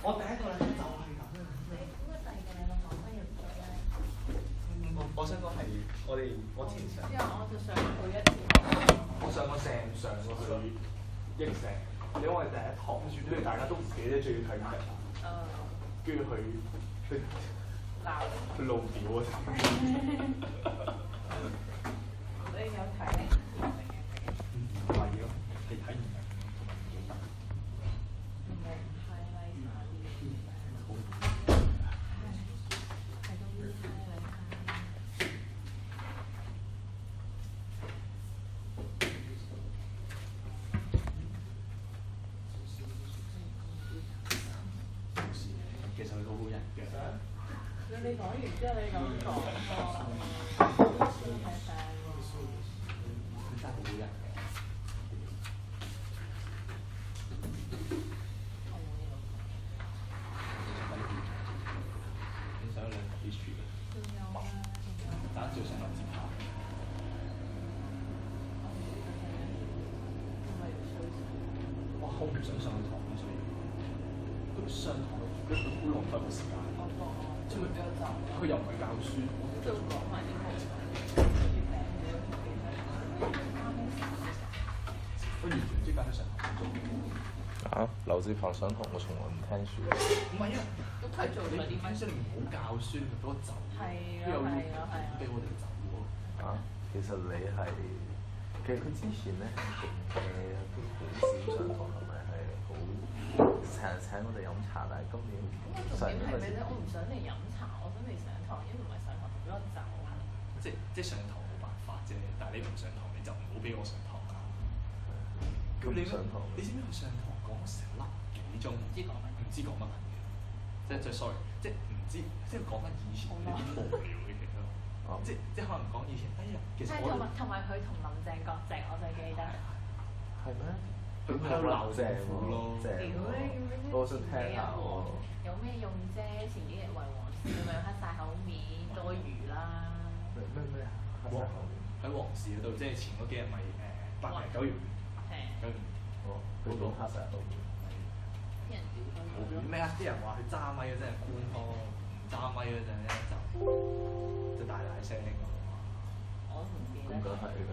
我第一個禮拜就係咁樣。我想講係我之前上，之後我就上過一次。我上過上過去英社，因為我係第一堂，跟住大家都唔記得仲要睇乜嘢，跟住佢露表啊！你有睇？唔係咯，係睇唔明同埋唔記得。其實佢好好人嘅。你講完之後，你咁講喎，睇晒喎。佢真係好好人嘅。你想兩個 history 嘅？仲有啊，打照上落接下。我好唔想上堂咯，所以咁上堂佢好浪費我時間。即係佢又唔係教書，就講埋啲課程。我完全唔知點解上堂做。啊！劉志鵬上堂我從來唔聽書。唔係啊，咁佢做咗啲乜？即係你唔好教書，你咪俾我走。係又啊，俾我哋走喎。啊，其實你係，其實佢之前咧都好少上堂，係咪係好成日請我哋飲茶，但係今年重點係咩咧？我唔想嚟飲茶，我想嚟上堂，因為唔係上堂俾我走。即上堂冇辦法啫，但係你唔上堂你就唔好俾我上堂啦。咁你上堂？你知唔知佢上堂講成粒幾鐘？唔知講乜？唔知講乜嘅。即 sorry， 即唔知即講翻以前啲無聊嘅嘢咯。即可能講以前，哎呀，其實我同埋佢同林鄭割席，我就記得。係咩？佢喺度鬧政府咯。正喎！我想聽下喎。有咩用啫？前幾日為黃氏咁樣黑晒口面，多餘啦。咩啊？喺黃氏嗰度，即係前嗰幾日咪9月。9月。哦，佢講黑晒口面。啲人屌佢。咩啊？啲人話佢揸咪嗰陣係官方，唔揸咪嗰陣咧就大聲咁。我唔記得。咁梗係啦。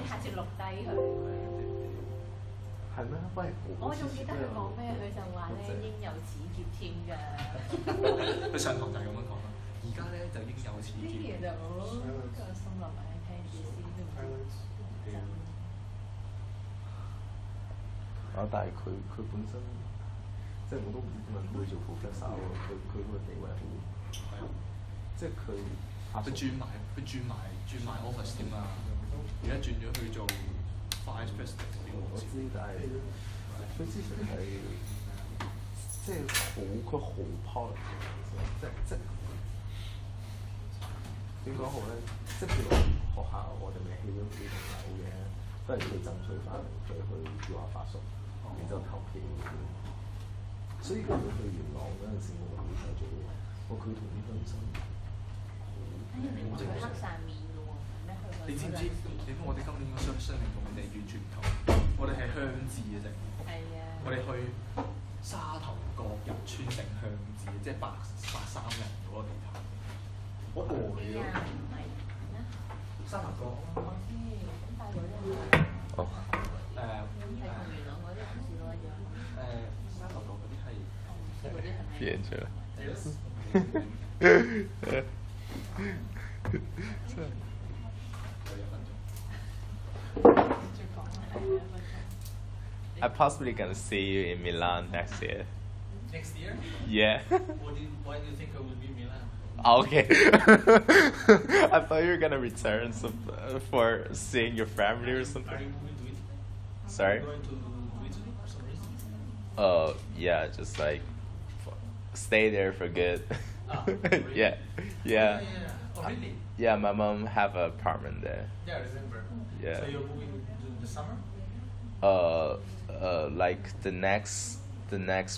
下次錄低佢。係咩？喂，我仲記得佢講咩？佢就話咧應有此劫添㗎。佢上堂就係咁樣講啦。而家咧就應有此劫。呢啲嘢就好，個心落埋聽住先都唔知。啊！但係佢本身，即係我都唔問佢做 professor 喎，佢個地位好，係啊，即係佢轉埋 office 添啊！而家轉咗去做 vice president 嗰啲我知，但係佢之前係即係佢好 politics 即點講好咧？即係譬如學校我哋咪起咗幾棟樓嘅，都係佢爭取翻嚟，佢去叫下發叔。然之後投票，所以佢去元朗嗰陣時，我會睇做佢同啲鄉紳，佢黑晒面嘅喎，你知唔知？你估我哋今年個商定同你哋完全唔同，我哋係鄉字嘅啫。係啊。我哋去沙頭角入村定鄉字，即係83人嗰個地頭。我呆咗。沙頭角。我知，咁大陸咧。哦。沙頭角嗰啲係編出來。I'm possibly gonna see you in Milan next year. Next year? Yeah. Why do you think I will be in Milan? Okay. I thought you were gonna return for seeing your family or something. Are you going to Italy? Sorry? Are you going to Italy for some reason? Yeah, just like stay there for good. Oh, really? Yeah. Oh, really? Yeah, my mom have an apartment there. Yeah, I remember. Yeah. So you're moving during the summer? Like the next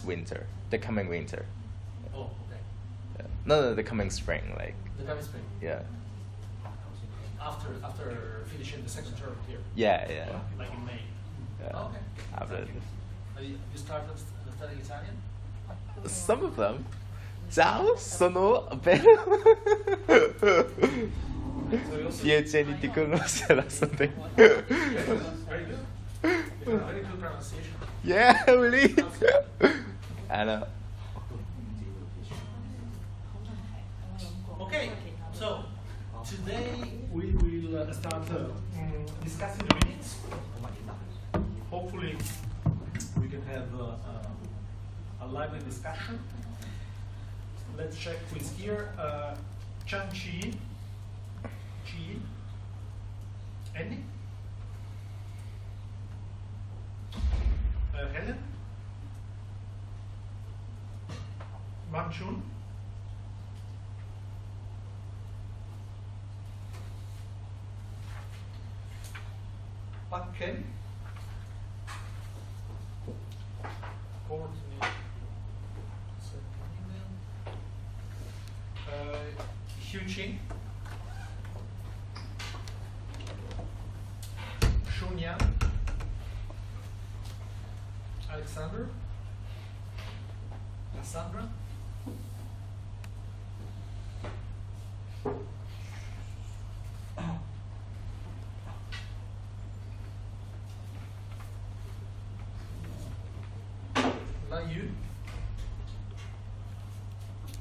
winter, the coming winter. Oh, okay. Yeah. No, the coming spring, like. The coming spring. Yeah. After finishing the second term here. Yeah. Like in May. Yeah. Oh, okay. After. You started studying Italian? Some of them. Ciao, sono bello. Piacere di conoscere something. Very good. Very good pronunciation. Yeah, really. And Okay, so today we will start discussing the minutes. Hopefully, we can have a lively discussion. Let's check who's here. Chang-Chi. Andy? Helen? Mang-Chun? Pak-Ken? Courtney? Hu-Ching? Shunyan? Alexander? Cassandra? You?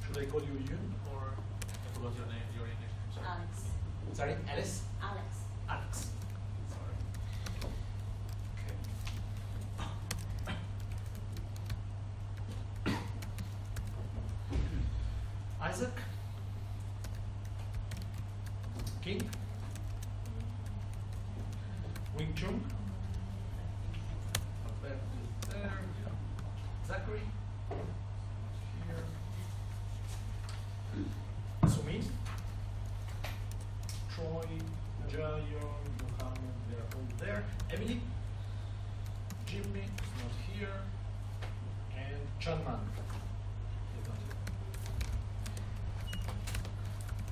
Should I call you Yun or I forgot your name? Your name? Sorry. Alex. Sorry, Alice. Alex. Alex. Sorry. Okay. Isaac. King. Wing Chun. There. Zachary, here, Sumit, Troy, Jayon, Muhammad, they're all there. Emily, Jimmy is not here, and Chanman is not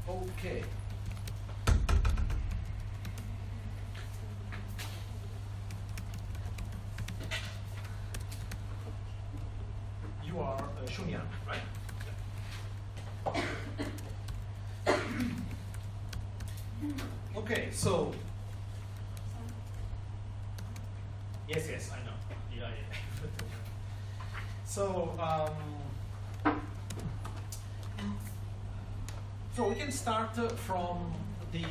here. Okay. You are Shunyan, right? Okay, so yes, I know. Yeah. So so we can start from the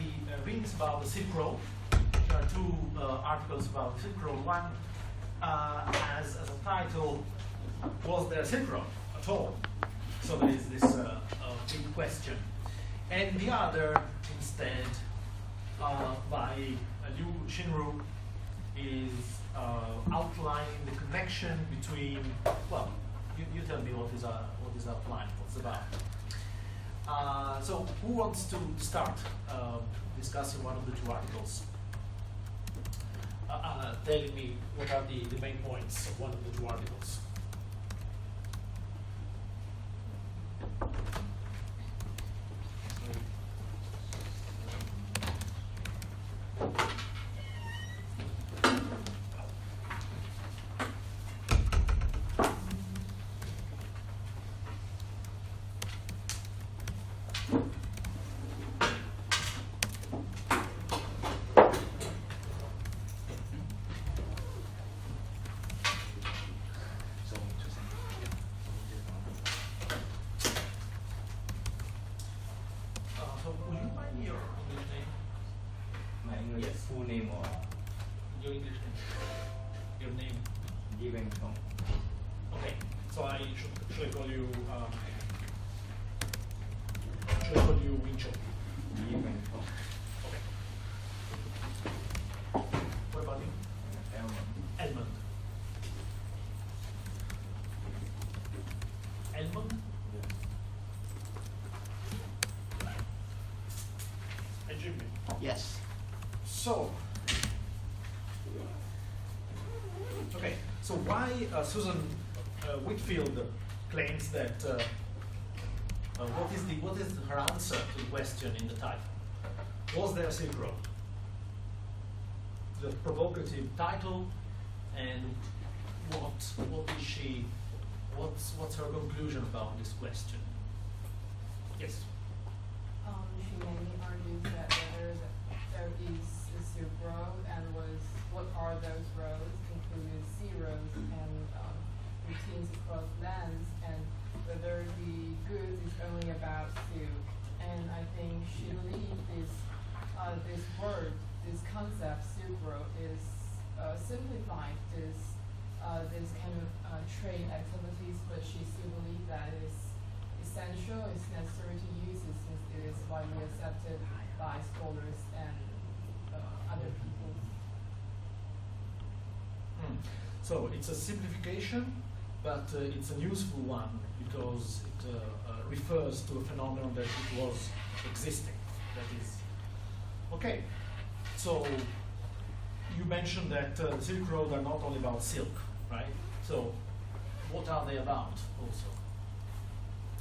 readings about the Silk Road. There are two articles about the Silk Road. One as a title. Was there a Silk Road at all? So there is this big question. And the other, instead, by Liu Xinru, is outlining the connection between, well, you tell me what is outlined, what's about. So who wants to start discussing one of the two articles? Telling me what are the main points of one of the two articles. Full name or Your English name. Your name. Yi Weng Chong. Okay. So I should I call you Wing Chun? Yi Weng Chong. Okay. What about you? Edmund. Edmund? And Jimmy. Yes. So, okay. So why Susan Whitfield claims that what is her answer to the question in the title? Was there a Silk Road? The provocative title, and what's her conclusion about this question? Yes. She mainly argues that whether there is a Silk Road and what are those roads, including sea roads and routines across lands, and whether the goods is only about silk. And I think she believes this word, this concept, Silk Road, is simplified this kind of trade activities, but she still believes that it's essential, it's necessary to use it since it is widely accepted by scholars and other people. So it's a simplification, but it's a useful one because it refers to a phenomenon that it was existing. That is okay. So you mentioned that the Silk Road are not only about silk, right? So what are they about also?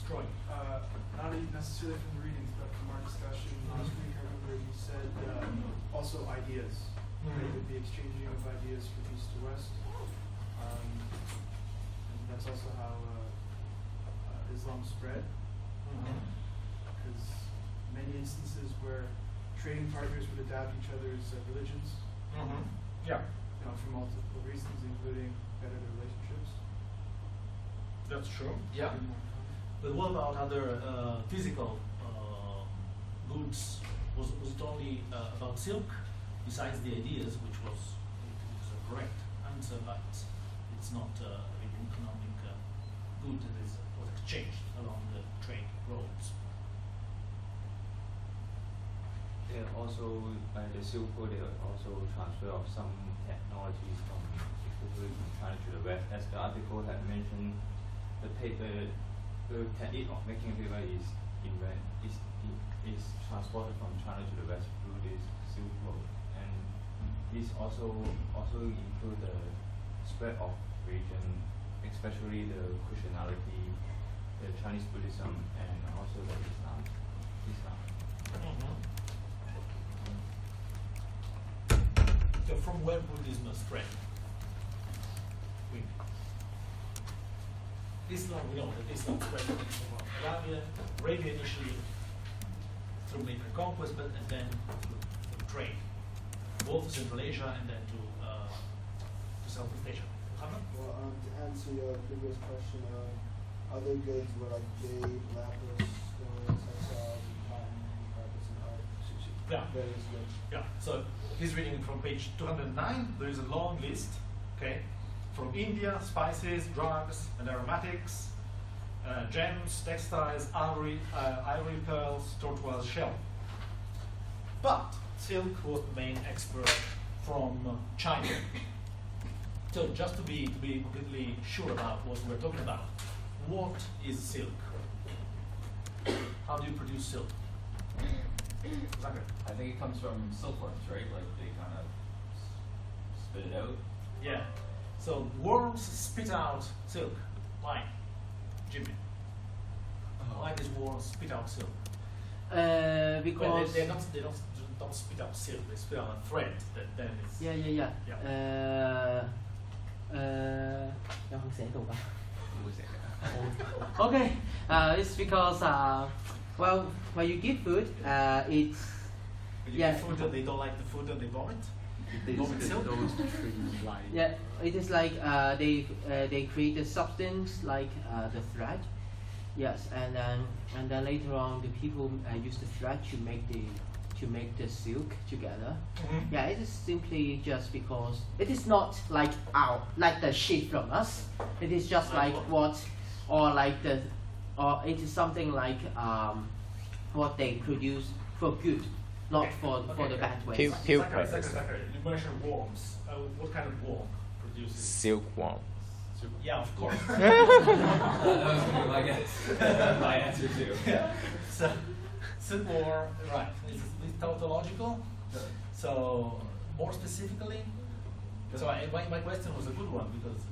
Troy. Not necessarily from the readings, but from our discussion last week, I remember you said also ideas. They would be exchanging of ideas from east to west. And that's also how Islam spread. Because many instances where trading partners would adapt each other's religions. Yeah. For multiple reasons, including better relationships. That's true. Yeah. But what about other physical goods? Was it only about silk? Besides the ideas, which was a correct answer, but it's not an economic good that was exchanged along the trade roads. There also, by the Silk Road, there are also transfer of some technologies from China to the West. As the article had mentioned, the technique of making paper is transported from China to the West through this Silk Road, and this also include the spread of religion, especially the Christianity, the Chinese Buddhism, and also the Islam. So from where Buddhism spread? Islam, we know that Islam spread from Arabia initially through military conquest, and then through trade, both to Central Asia and then to Southeast Asia. Well, to answer your previous question, other goods were like jade, lapis, stones, textiles, cotton, carpets, and art. Yeah. Various goods. Yeah. So he's reading from page 209. There is a long list. Okay. From India, spices, drugs, and aromatics, gems, textiles, ivory pearls, tortoise shell. But silk was the main export from China. So just to be completely sure about what we're talking about, what is silk? How do you produce silk? Zachary. I think it comes from silkworms, right? Like they kind of spit it out. Yeah. So worms spit out silk. Why? Jimmy. Why does worms spit out silk? Because well, they don't spit out silk. They spit out a thread that then is. Yeah. 有冇寫到㗎？唔會食嘅。Okay, it's because well, when you give food, it's When you yeah. give food and they don't like the food and they vomit. They Vomit silk. those trees like. Yeah, it is like they create a substance like the thread. Yes, and then later on the people use the thread to make the silk together. Yeah, it is simply just because it is not like the sheep from us. It is just like what, or like the, or it is something like what they produce for good, not for the bad way. Zachary, you mentioned worms. What kind of worm produces? Silkworm. Yeah, of course. That was gonna be my guess. My answer too. Yeah. So, silkworm, right? It's tautological. So, more specifically. So, my question was a good one because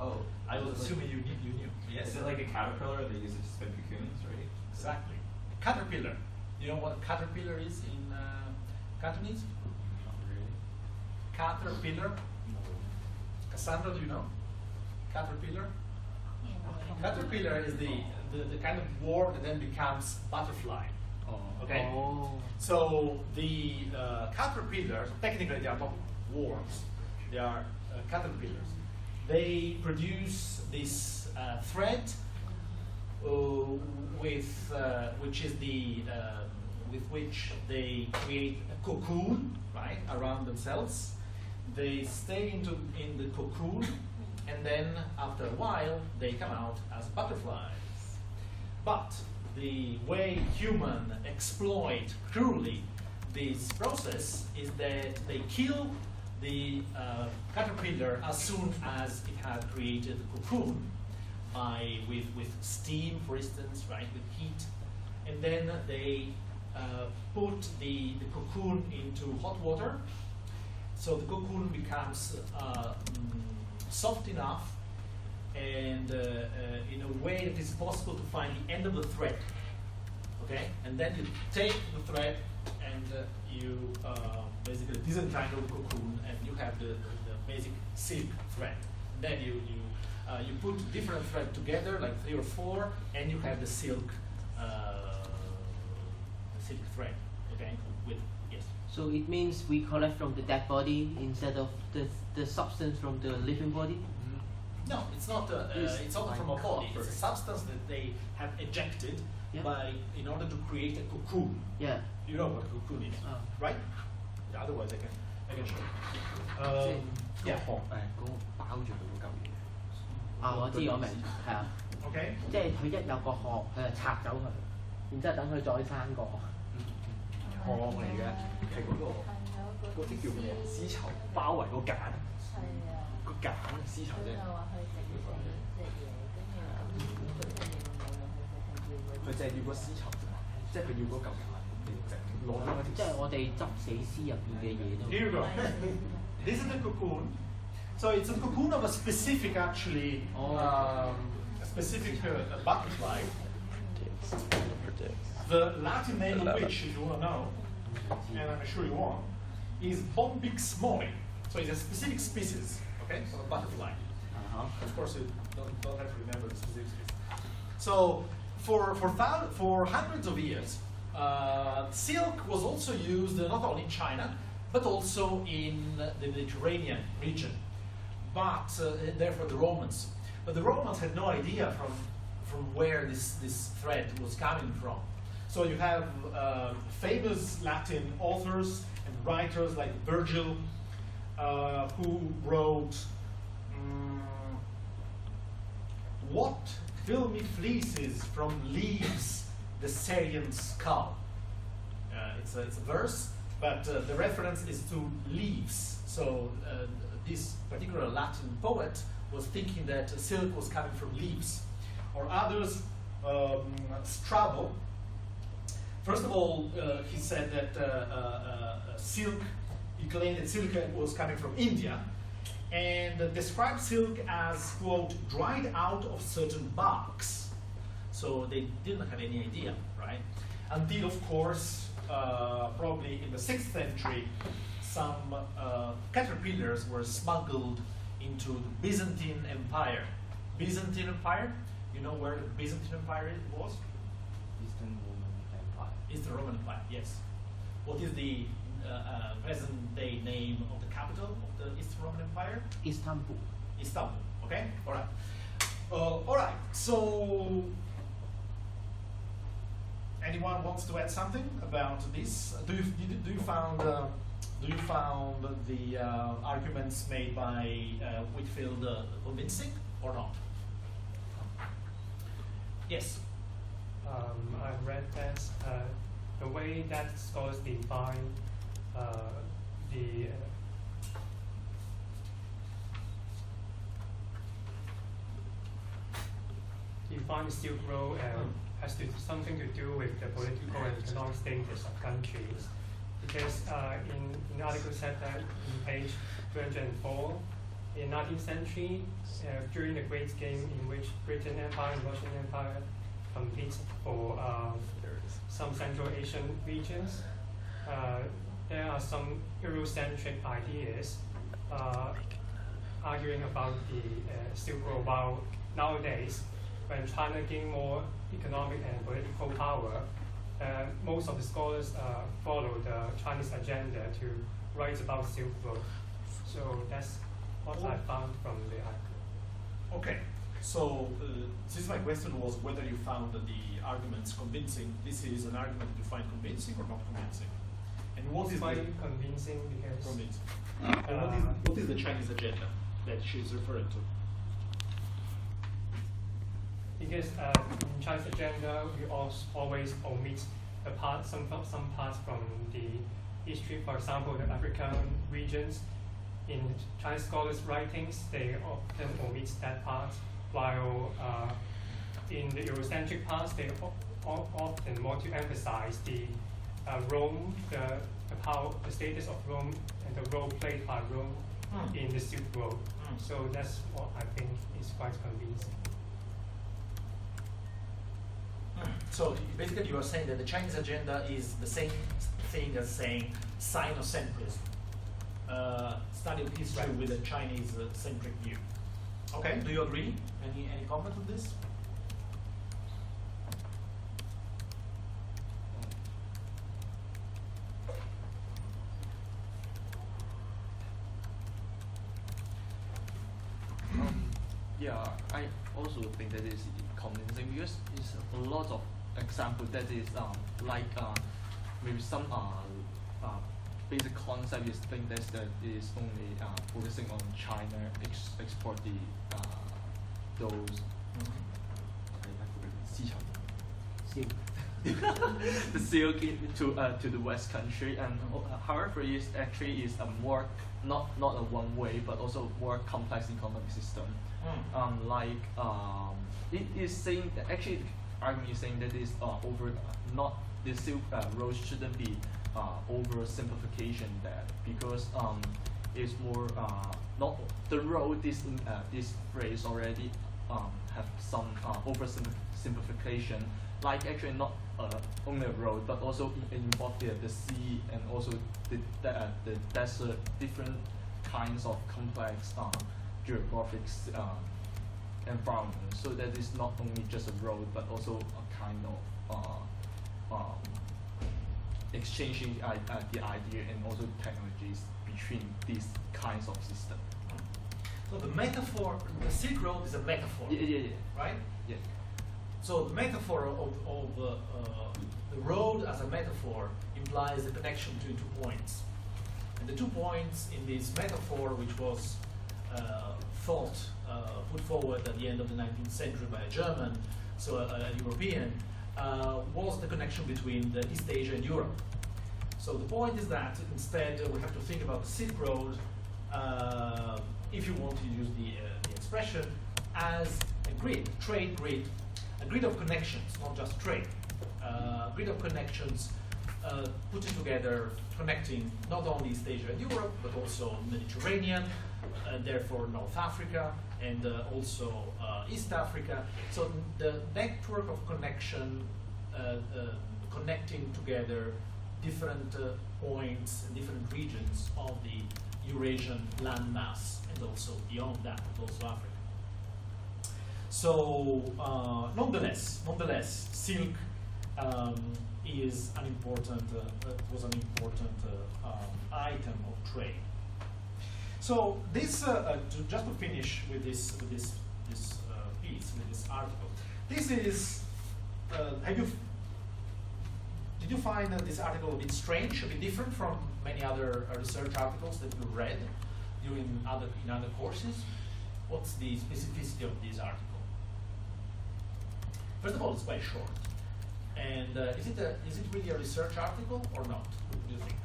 I was assuming you knew. Yes. Is it like a caterpillar? They use it to spin cocoons, right? Exactly. Caterpillar. You know what a caterpillar is in Cantonese? Not really. Caterpillar. Cassandra, do you know? caterpillar? Caterpillar is the kind of worm that then becomes butterfly. Okay? Oh. So the caterpillars, technically they are not worms, they are caterpillars. They produce this thread which is with which they create a cocoon, right, around themselves. They stay in the cocoon, and then after a while they come out as butterflies. But the way humans exploit cruelly this process is that they kill the caterpillar as soon as it had created the cocoon with steam, for instance, right, with heat, and then they put the cocoon into hot water, so the cocoon becomes soft enough and in a way that it's possible to find the end of the thread. Okay, and then you take the thread and you basically disentangle the cocoon, and you have the basic silk thread. Then you put different thread together, like 3 or 4, and you have the silk thread. Okay, with yes. So it means we collect from the dead body instead of the substance from the living body? No, it's not. It's not from a body. It's a substance that they have ejected in order to create a cocoon. Yeah. You know what a cocoon is, right? Yeah, otherwise, I can show you. 即係個殼嗰個包住佢嗰嚿嘢。我知我明，係啊。Okay. 即係佢一有個殼，佢就拆走佢，然之後等佢再生過。殼嚟嘅，係嗰啲叫咩？絲綢包圍個繭。個繭絲綢啫。佢淨係要個絲綢啫嘛，即係佢要嗰嚿繭嚟整，攞咗嗰條。即係我哋執死屍入邊嘅嘢都。 Here you go. This is the cocoon. So it's a cocoon of a specific, actually, a specific butterfly. The Latin name of which, if you want to know, and I'm sure you want, is Bombyx molly. So it's a specific species, okay, of a butterfly. Of course, you don't have to remember the specific species. So for hundreds of years, silk was also used not only in China, but also in the Mediterranean region. But therefore the Romans. But the Romans had no idea from where this thread was coming from. So you have famous Latin authors and writers like Virgil, who wrote, "What filmy fleeces from leaves the Syrian skull?" It's a verse, but the reference is to leaves. So this particular Latin poet was thinking that silk was coming from leaves. Or others, Strabo. First of all, he said that silk, he claimed that silk was coming from India, and described silk as, quote, dried out of certain barks. So they didn't have any idea, right? Until, of course, probably in the 6th century, some caterpillars were smuggled into the Byzantine Empire. Byzantine Empire, you know where the Byzantine Empire was? Eastern Roman Empire. Eastern Roman Empire, yes. What is the present-day name of the capital of the Eastern Roman Empire? Istanbul. Istanbul. Okay. All right. All right. So, anyone wants to add something about this? Do you found the arguments made by Whitfield convincing or not? Yes. I read that the way that scholars define the Silk Road has something to do with the political and economic status of countries. Because in the article said that in page 304, in 19th century, during the Great Game in which Britain Empire and Russian Empire compete for some Central Asian regions, there are some Eurocentric ideas arguing about the Silk Road, while nowadays, when China gained more economic and political power, most of the scholars follow the Chinese agenda to write about Silk Road. So that's what I found from the article. Okay, so since my question was whether you found the arguments convincing, this is an argument that you find convincing or not convincing? And what It's is quite the convincing because convincing? And what is the Chinese agenda that she's referring to? Because in Chinese agenda, we always omit a part, some parts from the history. For example, the African regions. In Chinese scholars' writings, they often omit that part, while in the Eurocentric parts, they often want to emphasize the Rome, the power, the status of Rome, and the role played by Rome in the Silk Road. So that's what I think is quite convincing. So basically, you are saying that the Chinese agenda is the same thing as saying Sinocentrism, study of history Right. with a Chinese centric view. Okay, do you agree? Any comment on this? Yeah, I also think that is convincing because it's a lot of example that is maybe some basic concept is think that is only focusing on China export those Silk. the silk to the West country, and however is actually is a more not a one way but also more complex economic system. It is saying that actually the argument is saying that is over not the Silk Road shouldn't be oversimplification that because it's more not the road this phrase already have some oversimplification, like actually not only a road but also involve the sea and also the desert, different kinds of complex geographic environment. So that is not only just a road but also a kind of exchanging the idea and also technologies between these kinds of systems. So the metaphor, the Silk Road is a metaphor, Yeah. right? Yeah. So the metaphor of the road as a metaphor implies a connection between 2 points. And the 2 points in this metaphor, which was put forward at the end of the 19th century by a German, so a European, was the connection between the East Asia and Europe. So the point is that instead we have to think about the Silk Road, if you want to use the expression, as a grid, trade grid, a grid of connections, not just trade, a grid of connections putting together, connecting not only East Asia and Europe, but also Mediterranean, therefore North Africa, and also East Africa. So the network of connection, connecting together different points, different regions of the Eurasian landmass, and also beyond that, also Africa. So nonetheless, silk is an important was an important item of trade. So this just to finish with this piece, with this article. This is did you find this article a bit strange, a bit different from many other research articles that you read during in other courses? What's the specificity of this article? First of all, it's quite short. And is it really a research article or not? What do you think?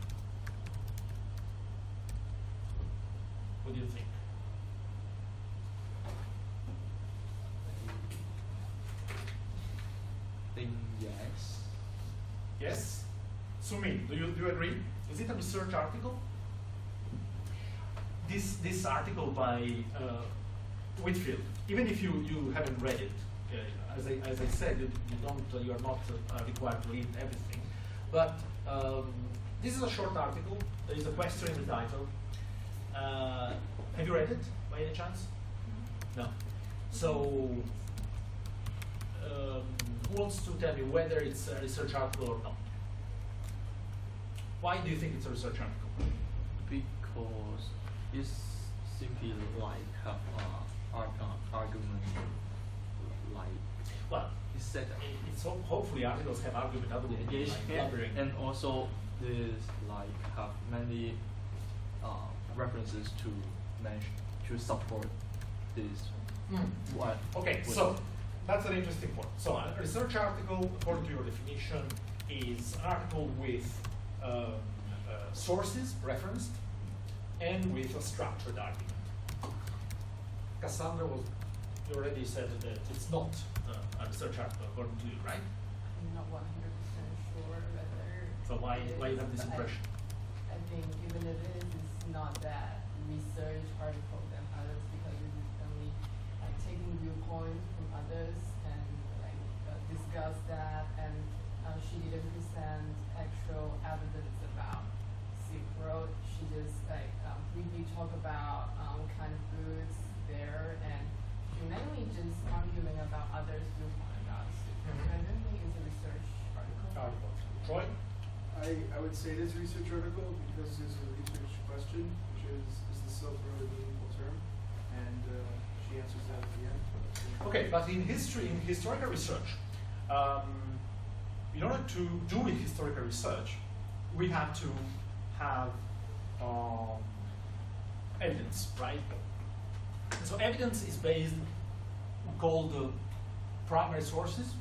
What do you think? Think yes. Yes? Sumin, do you agree? Is it a research article? This article by Whitfield, even if you haven't read it, as I said, you are not required to read everything. But this is a short article. There is a question in the title. Have you read it by any chance? No. So, who wants to tell me whether it's a research article or not? Why do you think it's a research article? Because it's simply like have argument, like Well, it's said. it's hopefully articles have argument other than Yes, like blabbering. and also there's like have many references to mention to support this. What? Okay, what- so that's an interesting point. So a research article, according to your definition, is an article with sources referenced and with a structured argument. Cassandra you already said that it's not a research article according to you, right? I'm not 100% sure whether. So why it you is, have this but impression? I think even if it is, it's not that research article than others because it is only like taking viewpoints from others and like discuss that, and she didn't present actual evidence about Silk Road. She just like briefly talk about what kind of foods there, and she mainly just arguing about others' viewpoint about Silk Road. I don't think it's a research article. Troy? I would say it is a research article because there's a research question, which is the Silk Road a meaningful term? And she answers that at the end. Okay, but in history, in historical research, in order to do historical research, we have to have evidence, right? And so evidence is based, called primary sources.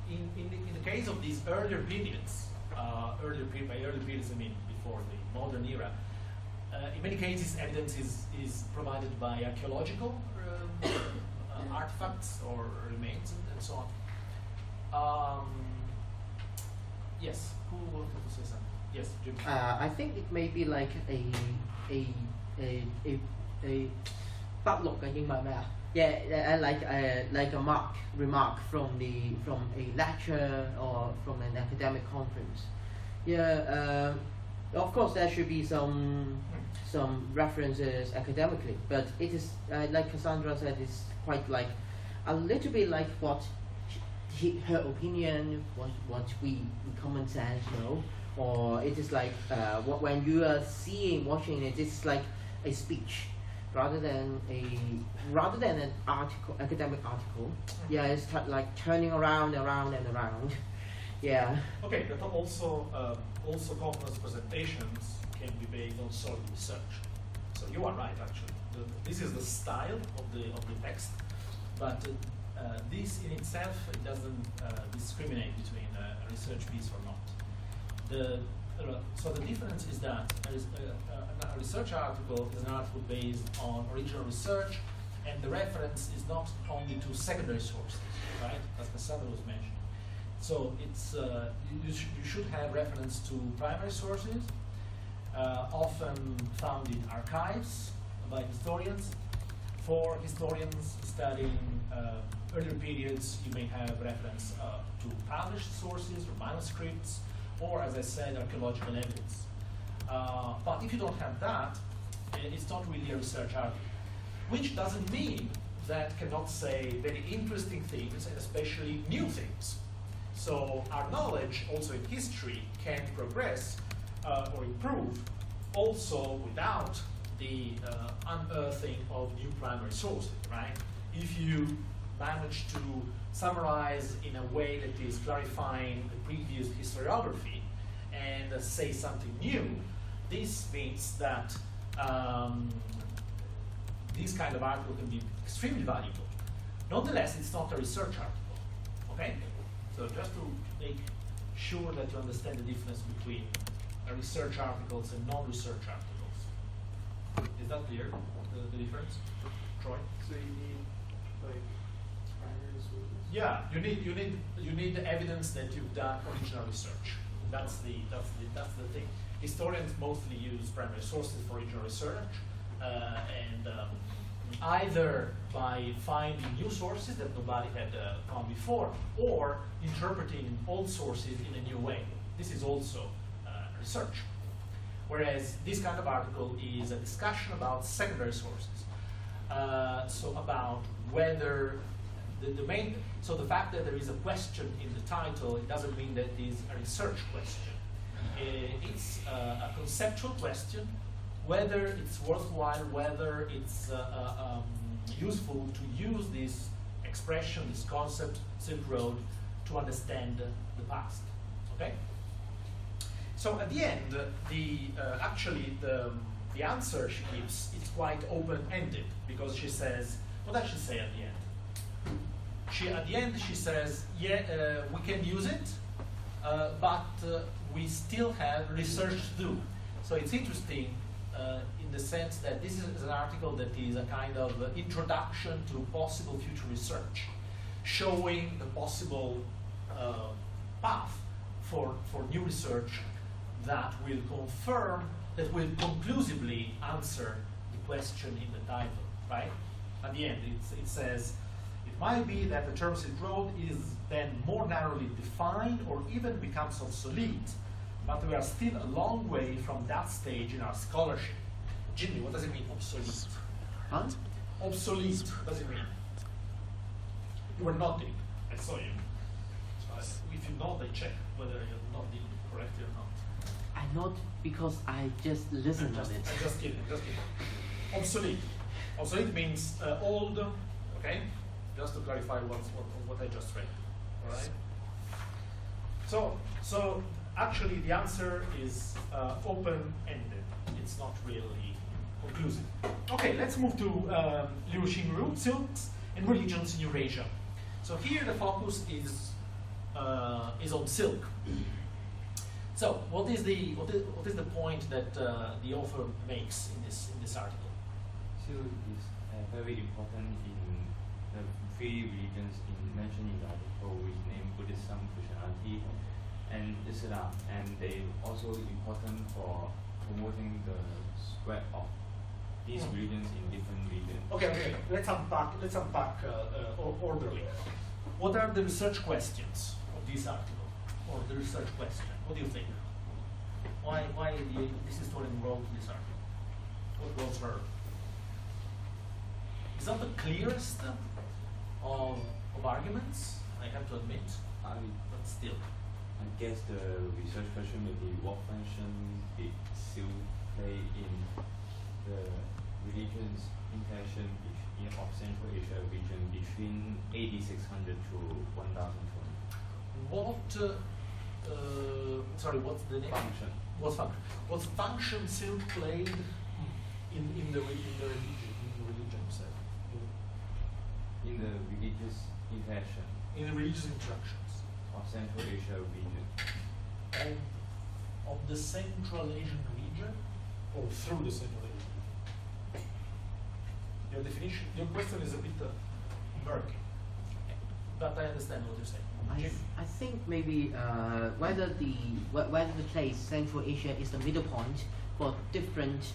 In the case of these earlier periods, by earlier periods I mean before the modern era, in many cases evidence is provided by archaeological artifacts or remains and so on. Yes, who wanted to say something? Yes, Jim. I think it may be like a 筆錄嘅英文咩啊？ Yeah, like a remark from a lecture or from an academic conference. Yeah, of course there should be some references academically, but it is like Cassandra said, it's quite like a little bit like what her opinion, what we common sense know, or it is like when you are watching it, it's like a speech. Rather than an article, academic article, yeah, it's like turning around and around, yeah. Okay, but also conference presentations can be based on solid research. So you are right, actually. This is the style of the text, but this in itself it doesn't discriminate between a research piece or not. So the difference is that a research article is an article based on original research, and the reference is not only to secondary sources, right? As Cassandra was mentioning. So it's you should have reference to primary sources, often found in archives by historians. For historians studying earlier periods, you may have reference to published sources or manuscripts, or, as I said, archaeological evidence. But if you don't have that, it's not really a research article, which doesn't mean that cannot say very interesting things, and especially new things. So our knowledge, also in history, can progress or improve also without the unearthing of new primary sources, right? If you manage to summarize in a way that is clarifying the previous historiography and say something new, this means that this kind of article can be extremely valuable. Nonetheless, it's not a research article, okay? So just to make sure that you understand the difference between research articles and non-research articles. Is that clear, the difference? Troy? So you need like primary sources? Yeah, you need the evidence that you've done original research. That's the thing. Historians mostly use primary sources for original research, and either by finding new sources that nobody had found before, or interpreting old sources in a new way. This is also research. Whereas this kind of article is a discussion about secondary sources. So about whether the main, so the fact that there is a question in the title, it doesn't mean that it is a research question. It's a conceptual question, whether it's worthwhile, whether it's useful to use this expression, this concept, Silk Road, to understand the past. Okay? So at the end, actually the answer she gives is quite open-ended, because she says, what does she say at the end? At the end she says, yeah, we can use it, but we still have research to do. So it's interesting in the sense that this is an article that is a kind of introduction to possible future research, showing the possible path for new research that will confirm, that will conclusively answer the question in the title, right? At the end, it says, it might be that the term Silk Road is then more narrowly defined or even becomes obsolete, but we are still a long way from that stage in our scholarship. Jimmy, what does it mean, obsolete? Huh? Obsolete, what does it mean? You were nodding, I saw you. If you nod, I check whether you're nodding correctly or not. I not because I just listened on it. I'm just kidding, just kidding. Obsolete. Obsolete means old, okay? Just to clarify what I just read, all right? So actually the answer is open-ended. It's not really conclusive. Okay, let's move to Liu Xingru, Silks and Religions in Eurasia. So here the focus is on silk. So what is the point that the author makes in this article? Silk is very important in the three religions mentioned in the article, which name Buddhism, Christianity, and Islam, and they also important for promoting the spread of these religions in different regions. Okay. Let's unpack orderly. What are the research questions of this article, or the research question? What do you think? Why this historian wrote this article? What was her? It's not the clearest of arguments, I have to admit, but still. I guess the research question may be what function did silk play in the religions interaction of Central Asia region between AD 600 to 1020? What's the name? Function. What function? What function silk played in the religions? In the religious interaction. In the religious interactions of Central Asia region. Of the Central Asian region, or through the Central Asian? Your definition, your question is a bit murky, but I understand what you're saying. I think maybe whether the place Central Asia is the middle point for different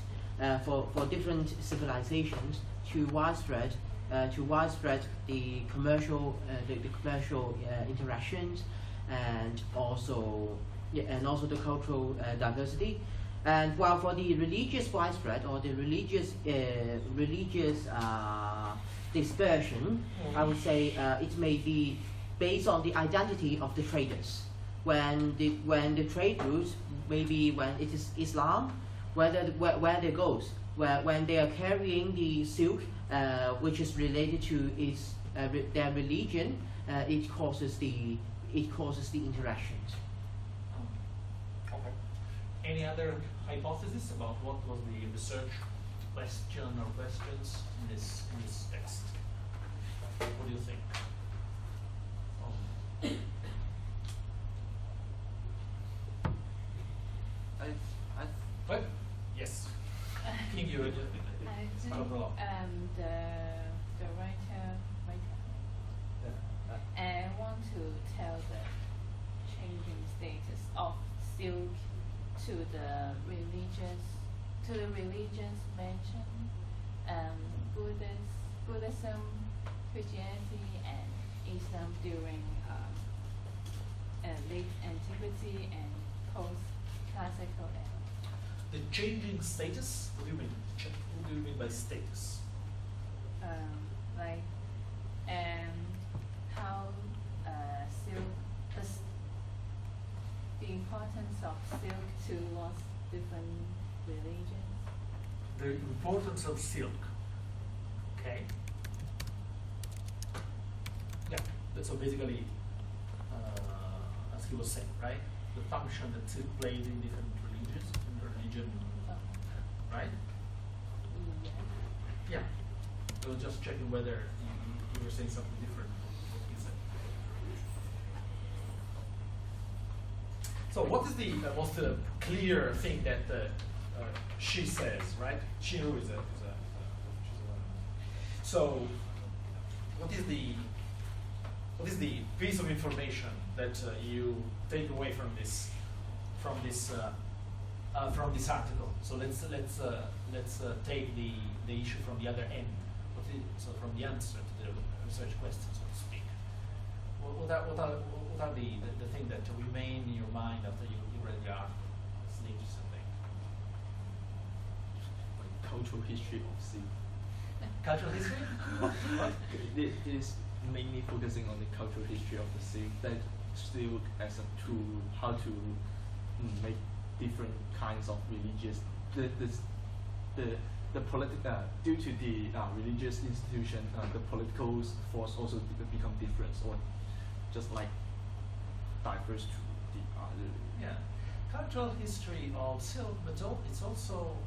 civilizations to widespread the commercial interactions, and also the cultural diversity. And while for the religious widespread or the religious dispersion, I would say it may be based on the identity of the traders. When the trade routes, maybe when it is Islam, where they goes, when they are carrying the silk, which is related to their religion, it causes the interactions. Okay. Any other hypothesis about what was the research question or questions in this text? What do you think? What? Yes. King you the writer want to tell the changing status of silk to the religions mentioned, Buddhism, Christianity, and Islam during late antiquity and post-classical era. the changing status. What do you mean? What do you mean by status? Like, how silk, the importance of silk towards different religions. The importance of silk. Okay. Yeah. So basically, as he was saying, right? The function that silk played in different religions, right? Yeah. I was just checking whether you were saying something different from what he said. So what is the most clear thing that she says, right? Shinru is a so what is the piece of information that you take away from this article? So let's take the issue from the other end. So from the answer to the research question, so to speak. What are the things that remain in your mind after you read the article? It's an interesting thing. Like cultural history of silk. Cultural history? It is mainly focusing on the cultural history of the silk, that silk as a tool, how to make different kinds of religious, the political, due to the religious institution, the political force also become different, or just like diverse to the other. Yeah, cultural history of silk, but it's also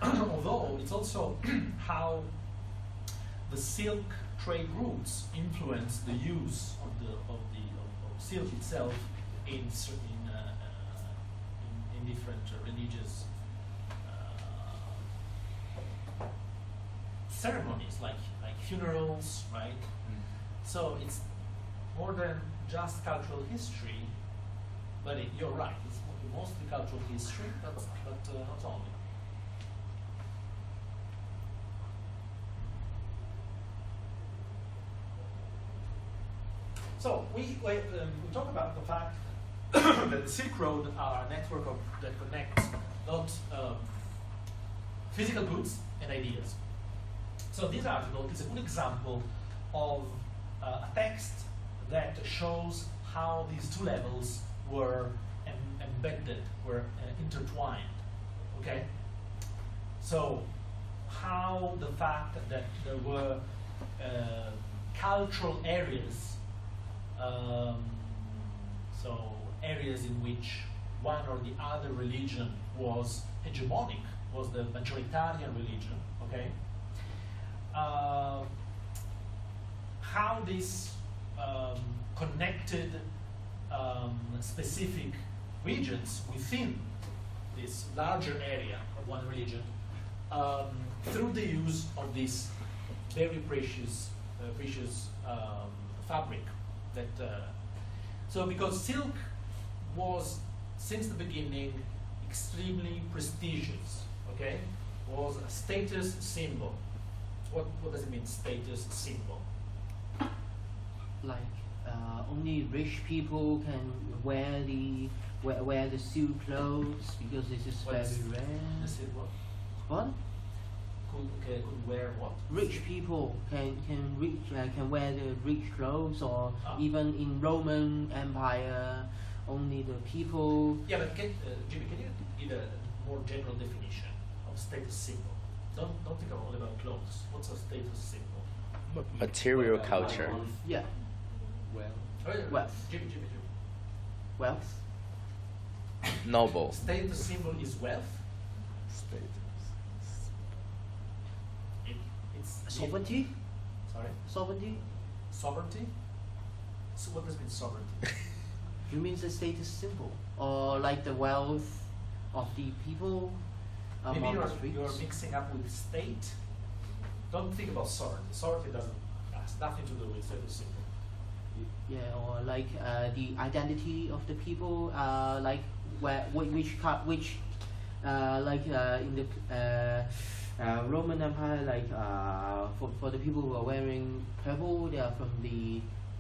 although it's also how the silk trade routes influence the use of silk itself in different religious ceremonies, like funerals, right? So it's more than just cultural history, but you're right. It's mostly cultural history, but not only. So we talk about the fact that the Silk Road are a network that connects not physical goods and ideas. So this article is a good example of a text that shows how these two levels were embedded, were intertwined. Okay? So how the fact that there were cultural areas, so areas in which one or the other religion was hegemonic, was the majoritarian religion, okay? How this connected specific regions within this larger area of one religion through the use of this very precious fabric. So because silk was since the beginning extremely prestigious, okay, was a status symbol. What does it mean, status symbol? Like only rich people can wear the silk clothes because this is very rare. This is what? What? Could wear what? Rich people can wear the rich clothes, or even in Roman Empire, only the people. Yeah, but Jimmy, can you give a more general definition of status symbol? Don't think only about clothes. What's a status symbol? Material culture. Yeah. Wealth. Jimmy. Wealth. Noble. Status symbol is wealth. It's Sovereignty. Sorry. Sovereignty. Sovereignty. So what does it mean, sovereignty? You mean the status symbol, or like the wealth of the people Maybe among the streets? you're mixing up with state. Don't think about sovereignty. Sovereignty has nothing to do with status symbol. Yeah, or like the identity of the people, like which like in the Roman Empire, like for the people who are wearing purple, they are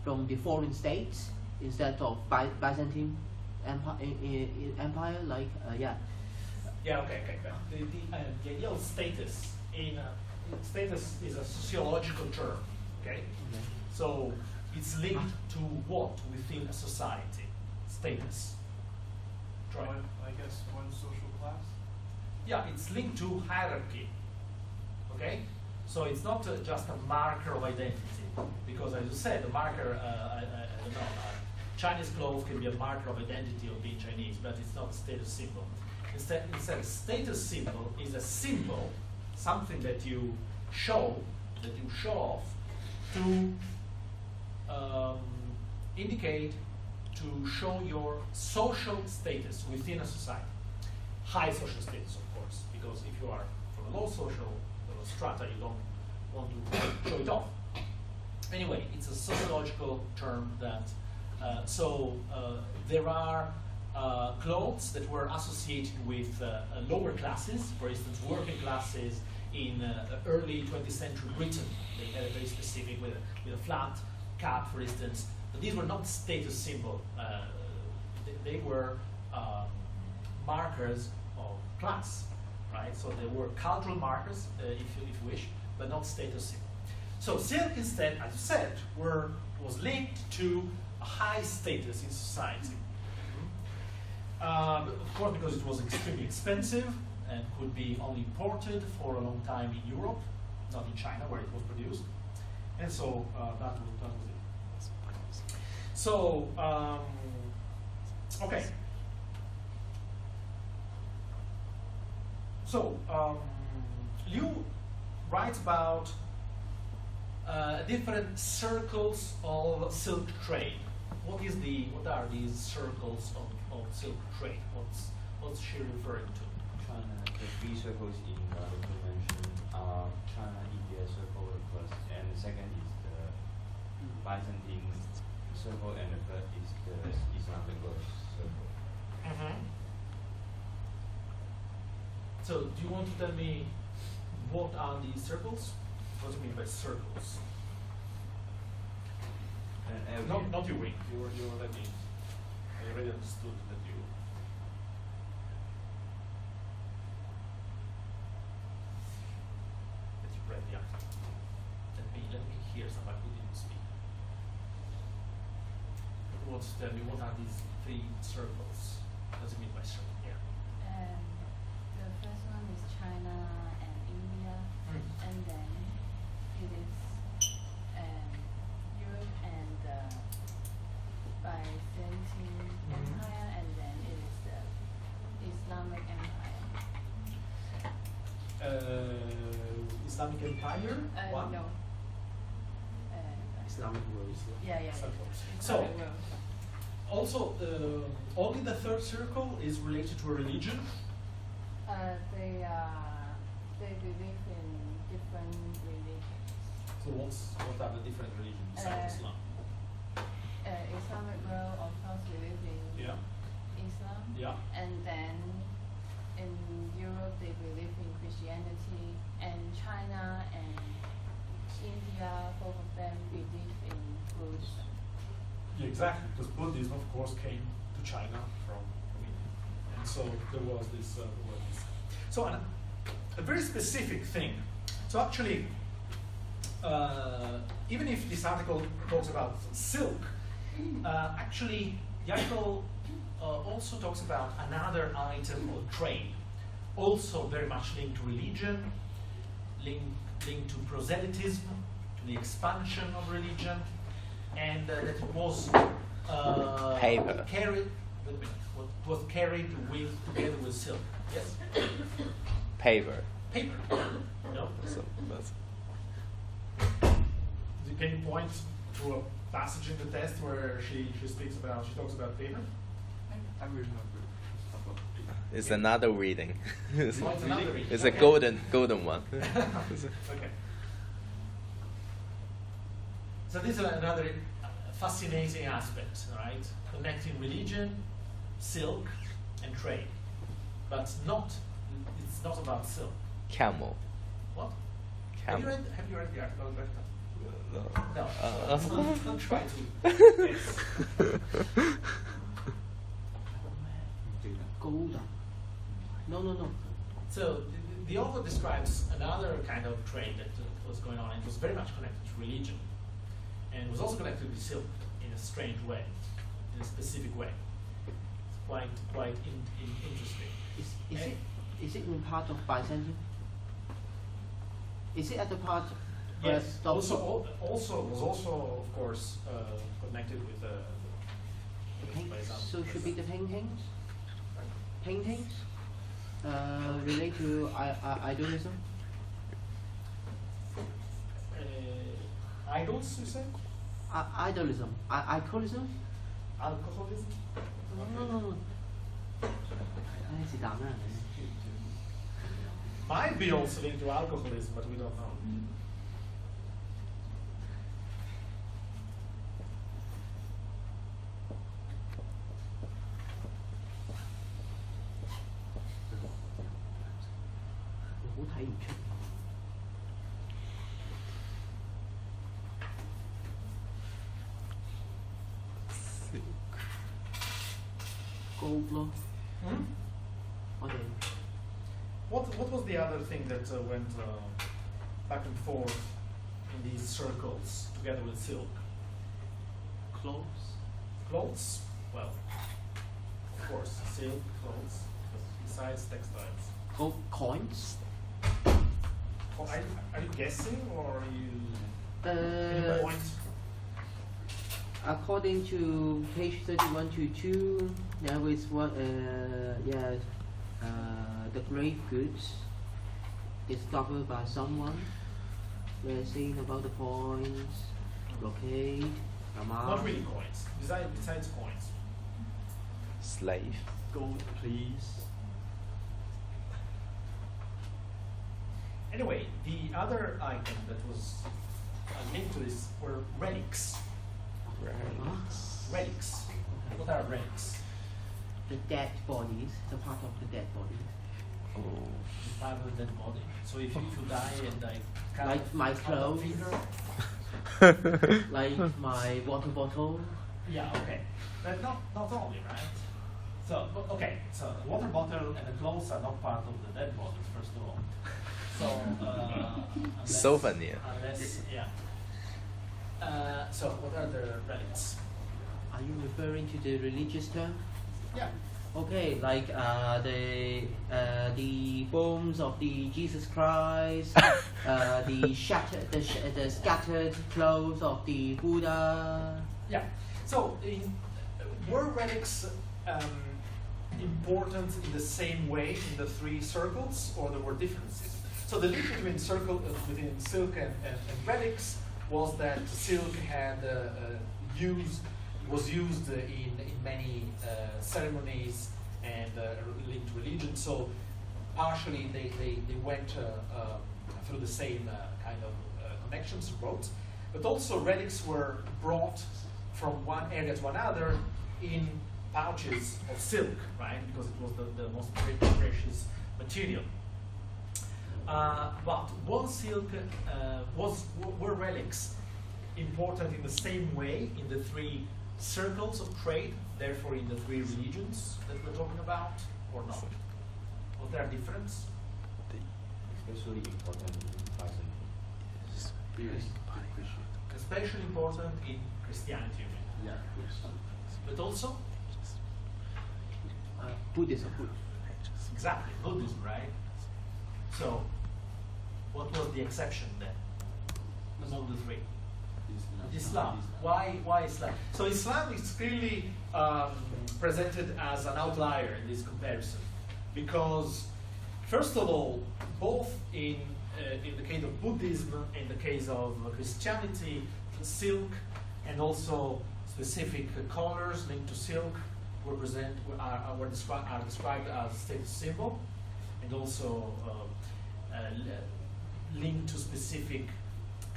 from the foreign states instead of Byzantine in empire, like yeah. Yeah, okay. The idea of status status is a sociological term, okay? So it's linked to what within a society? Status. Right. I guess one social class. Yeah, it's linked to hierarchy, okay? So it's not just a marker of identity, because as you said, the marker, I don't know, Chinese clothes can be a marker of identity of being Chinese, but it's not a status symbol. Instead, a status symbol is a symbol, something that you show off to indicate, to show your social status within a society. High social status, of course, because if you are from a low social strata, you don't want to show it off. Anyway, it's a sociological term that, there are clothes that were associated with lower classes, for instance, working classes in early 20th century Britain. They had a very specific, with a flat cap, for instance. But these were not status symbol. They were markers of class, right? So they were cultural markers, if you wish, but not status symbol. So silk instead, as you said, was linked to a high status in society. Of course, because it was extremely expensive and could be only imported for a long time in Europe, not in China where it was produced. And so that was it. So, okay. So, Liu writes about different circles of silk trade. What are these circles of silk trade? What's she referring to? China, the three circles in the convention are China, India circle, and the second is the Byzantine circle, and the third is the Islamic circle. So, do you want to tell me what are these circles? What do you mean by circles? Not you wing. You already. I already understood that you. That you read the article. Let me hear somebody who didn't speak. Who wants to tell me what are these three circles? What does it mean by circle? Yeah. The first one is China and India, and then it is Europe and the Byzantine Empire, and then it is the Islamic Empire. Islamic Empire? One? No. Islamic world. Yeah. So, Islamic world. also, only the third circle is related to a religion. They believe in different religions. So what are the different religions besides Islam? Islamic world, of course, believe in Islam. Yeah. And then in Europe, they believe in Christianity, and China and India, both of them believe in Buddhism. Yeah, exactly, because Buddhism, of course, came to China from India, and so there was this. So a very specific thing. So actually, even if this article talks about silk, actually the article also talks about another item of trade, also very much linked to religion, linked to proselytism, to the expansion of religion, and that it was Paper. carried. Wait a minute. What was carried together with silk? Yes. Paper. Paper. No. So that's Can you point to a passage in the text where she talks about paper? I remember. it's another reading. it's Oh, it's another reading. it's Okay. a golden one. Okay. So this is another fascinating aspect, right? Connecting religion, silk, and trade, but it's not about silk. Camel. What? Have you Camel. read the article? No. No. Don't try to. Yes. Golda. No. So the author describes another kind of trade that was going on, and it was very much connected to religion, and was also connected with silk in a strange way, in a specific way. It's quite interesting. Is it in part of Byzantium? Is it at the part? Yes. Also was also of course connected with Byzantium. So should be the paintings. Paintings relate to idolism. Idols, you say? Idolism. Alcoholism. Alcoholism. No. Might be also linked to alcoholism, but we don't know. Gold law. Okay. What was the other thing that went back and forth in these circles together with silk? Clothes. Clothes? Well, of course, silk, clothes, besides textiles. Gold coins. Are you guessing or are you giving a point? According to page 31 to 2, there is what the grave goods discovered by someone. We're saying about the coins, brocade, amount. Not really coins. Besides coins. Slave. Gold, please. Anyway, the other item that was linked to this were relics. Relics. What are relics? The dead bodies, the part of the dead bodies. The part of the dead body. So if you die and cut Like off my a clothes. finger, Like my water bottle. yeah, okay, but not only, right? So okay, so the water bottle and the clothes are not part of the dead bodies, first of all. So unless, Souvenir. Unless, yeah. So what are the relics? Are you referring to the religious term? Yeah. Okay, like the bones of the Jesus Christ, the scattered clothes of the Buddha. Yeah. So were relics important in the same way in the three circles, or there were differences? So the link between silk and relics was that silk had was used in many ceremonies and linked to religion. So partially they went through the same kind of connections, roads, but also relics were brought from one area to another in pouches of silk, right? Because it was the most precious material. But was silk were relics important in the same way in the three circles of trade, therefore in the three religions that we're talking about, or not? Was there a difference? Especially important in Byzantium. Especially important in Christianity, you mean? Yeah. But also Buddhism. exactly Buddhism, right? So, what was the exception then among the three? Islam. Why Islam? So Islam is clearly presented as an outlier in this comparison, because first of all, both in the case of Buddhism, in the case of Christianity, silk and also specific colors linked to silk are described as status symbol, and also linked to specific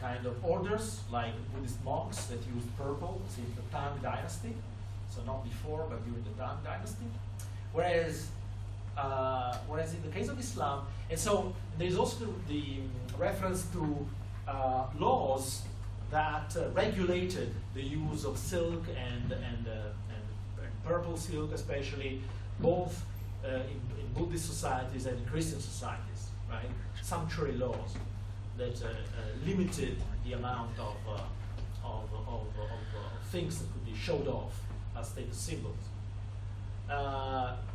kind of orders, like Buddhist monks that used purple since the Tang Dynasty, so not before, but during the Tang Dynasty. Whereas in the case of Islam, and so there's also the reference to laws that regulated the use of silk and purple silk, especially both in Buddhist societies and in Christian societies, right? Sumptuary laws that limited the amount of things that could be showed off as status symbols.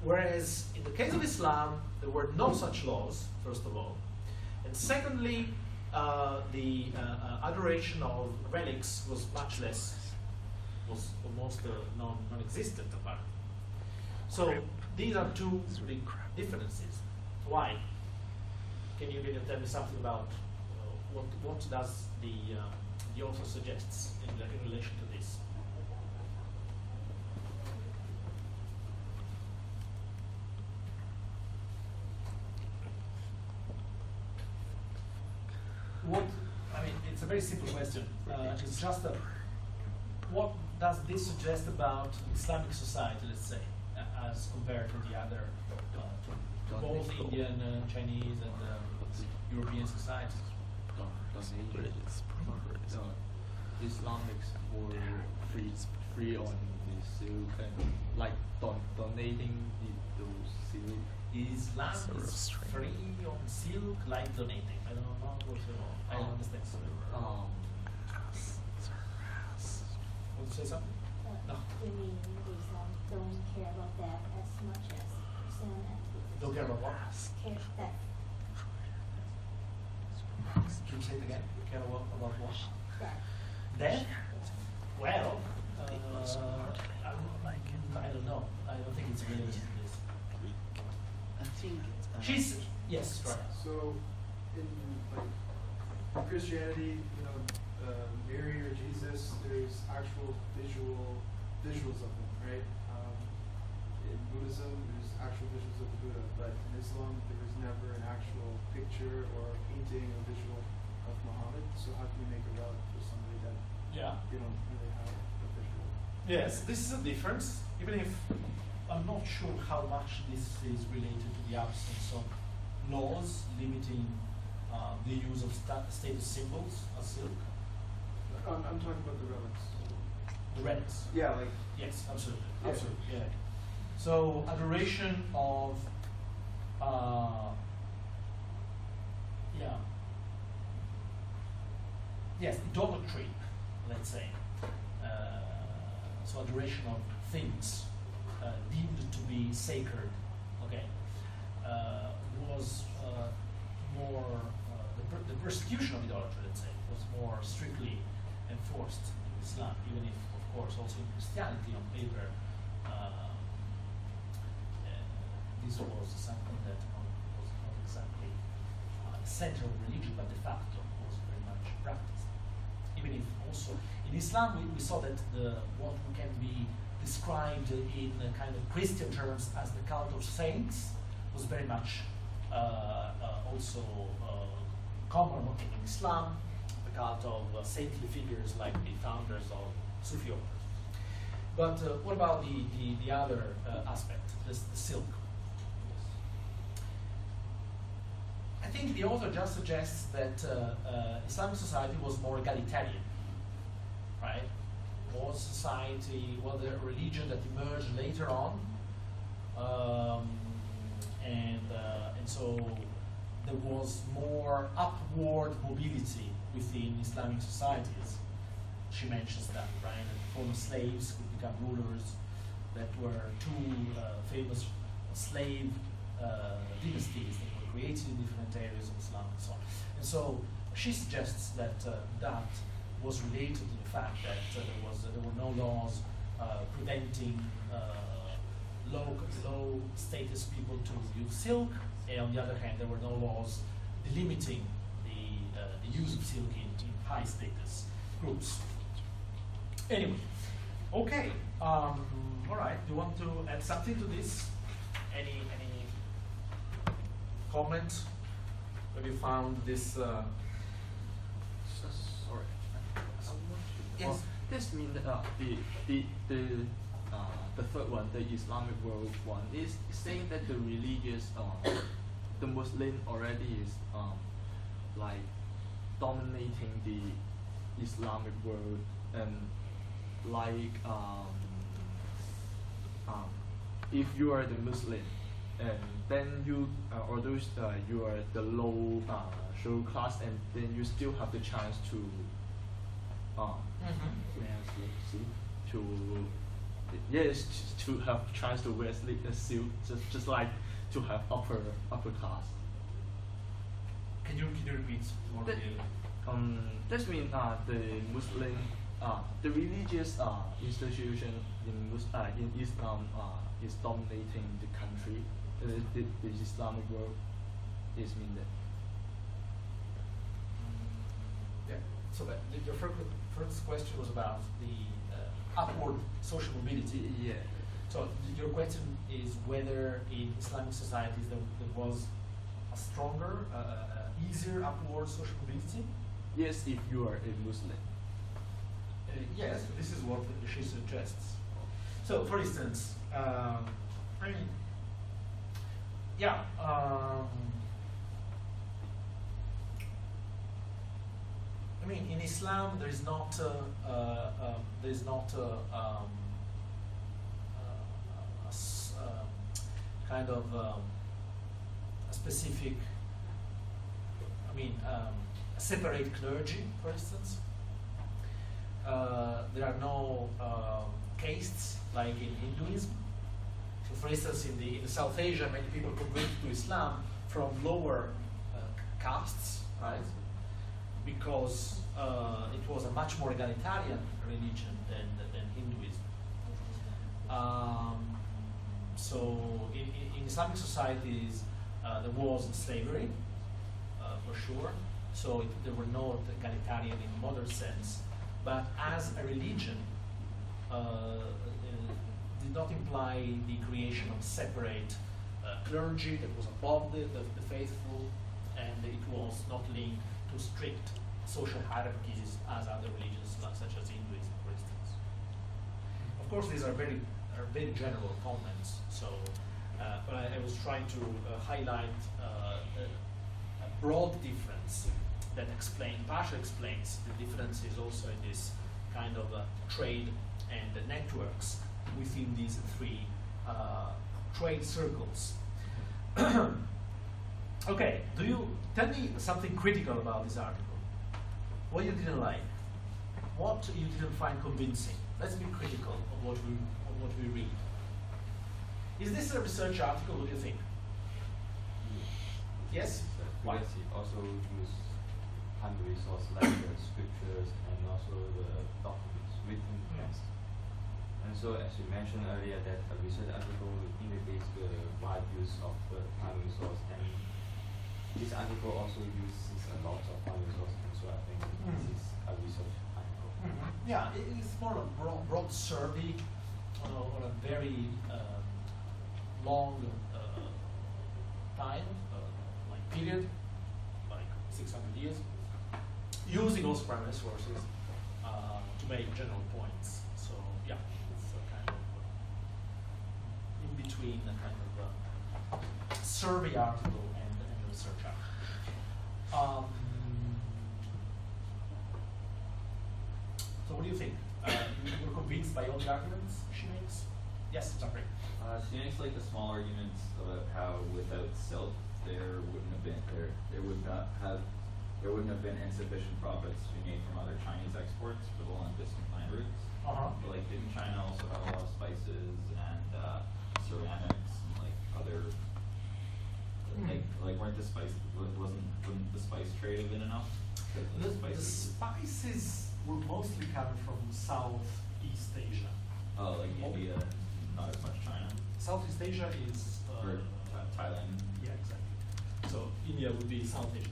Whereas in the case of Islam, there were no such laws, first of all. And secondly, the adoration of relics was much less, was almost non-existent apparently. So these are two big differences. Why? Can you tell me something about what does the author suggests in relation to this? It's a very simple question. It's just what does this suggest about Islamic society, let's say, as compared to the other, both Indian, Chinese, and European societies? Islamics were free on the silk and like donating those silk. Islam is free on silk, like donating. I don't know what I don't understand. Want to say something? No. You mean Islam don't care about that as much as Christianity? Don't care about what? Care that. Can you say it again? Care about what? That. Death? Well, I don't know. I don't think it's relevant to this. I think She's yes, right. So, in like Christianity, Mary or Jesus, there's actual visuals of them, right? In Buddhism, there's actual visuals of the Buddha, but in Islam, there was never an actual picture or painting or visual of Muhammad. So how can you make a relic for somebody that you don't really have a visual? Yes, this is a difference, even if I'm not sure how much this is related to the absence of laws limiting the use of status symbols as silk. I'm talking about the relics. The relics. Yeah, like Yes, absolutely. Yeah. Absolutely. Yeah. So adoration of yes, idolatry, let's say. So adoration of things deemed to be sacred, okay, was more the persecution of idolatry, let's say, was more strictly enforced in Islam, even if, of course, also in Christianity on paper, this was something that was not exactly the center of religion, but de facto was very much practiced. Even if also in Islam we saw that what can be described in kind of Christian terms as the cult of saints was very much also common in Islam, the cult of saintly figures like the founders of Sufi orders. But what about the other aspect, the silk? I think the author just suggests that Islamic society was more egalitarian, right? Was society, was a religion that emerged later on, and so there was more upward mobility within Islamic societies. She mentions that, right? That former slaves could become rulers. That were two famous slave dynasties that were created in different areas of Islam and so on. And so she suggests that that was related to the fact that there were no laws preventing low status people to use silk, and on the other hand, there were no laws delimiting the use of silk in high status groups. Anyway, okay. All right. Do you want to add something to this? Any comment? Have you found this? Sorry. Yes, this means that the third one, the Islamic world one, is saying that the religious, the Muslim already is like dominating the Islamic world, and like if you are the Muslim, and then you although you are the low social class, and then you still have the chance to to yes, to have chance to wear a suit, just like to have upper class. Can you repeat more That- clearly? That means the Muslim, the religious institution in Islam is dominating the country. The Islamic world is mean that. Yeah. So your first question was about the upward social mobility. Yeah. So your question is whether in Islamic societies there was a stronger, easier upward social mobility? Yes, if you are a Muslim. Yes, this is what she suggests. So, for instance, I mean, yeah, I mean, in Islam there is not kind of a specific, I mean, a separate clergy, for instance. There are no castes like in Hinduism. So, for instance, in the South Asia, many people converted to Islam from lower castes, right? Because it was a much more egalitarian religion than Hinduism. So, in Islamic societies, there was slavery, for sure. So there were no egalitarian in a modern sense, but as a religion, did not imply the creation of separate clergy that was above the faithful, and it was not linked to strict social hierarchies as other religions, such as Hinduism, for instance. Of course, these are very general comments. So, but I was trying to highlight a broad difference that partially explains the differences also in this kind of trade and the networks within these three trade circles. Okay, do you tell me something critical about this article? What you didn't like? What you didn't find convincing? Let's be critical of what we read. Is this a research article? What do you think? Yes? Why? Yes, it also use Hungary source like the scriptures and also the documents written text. And so, as you mentioned earlier, that a research article indicates the wide use of the primary source, and this article also uses a lot of primary sources. So I think this is a research article. Yeah, it's more a broad survey on a very long time, like period, like 600 years, using also primary sources to make general points. So yeah, it's a kind of in between a kind of survey article and a research article. So what do you think? You were convinced by all the arguments she makes? Yes, Zachary. She makes like the small arguments about how without silk there wouldn't have been insufficient profits to be made from other Chinese exports for the long distance land routes. But like, didn't China also have a lot of spices and ceramics and like other like wouldn't the spice trade have been enough? The spices were mostly coming from Southeast Asia. Oh, like India, not as much China. Southeast Asia is Or Thailand. yeah, exactly. So India would be South Asia,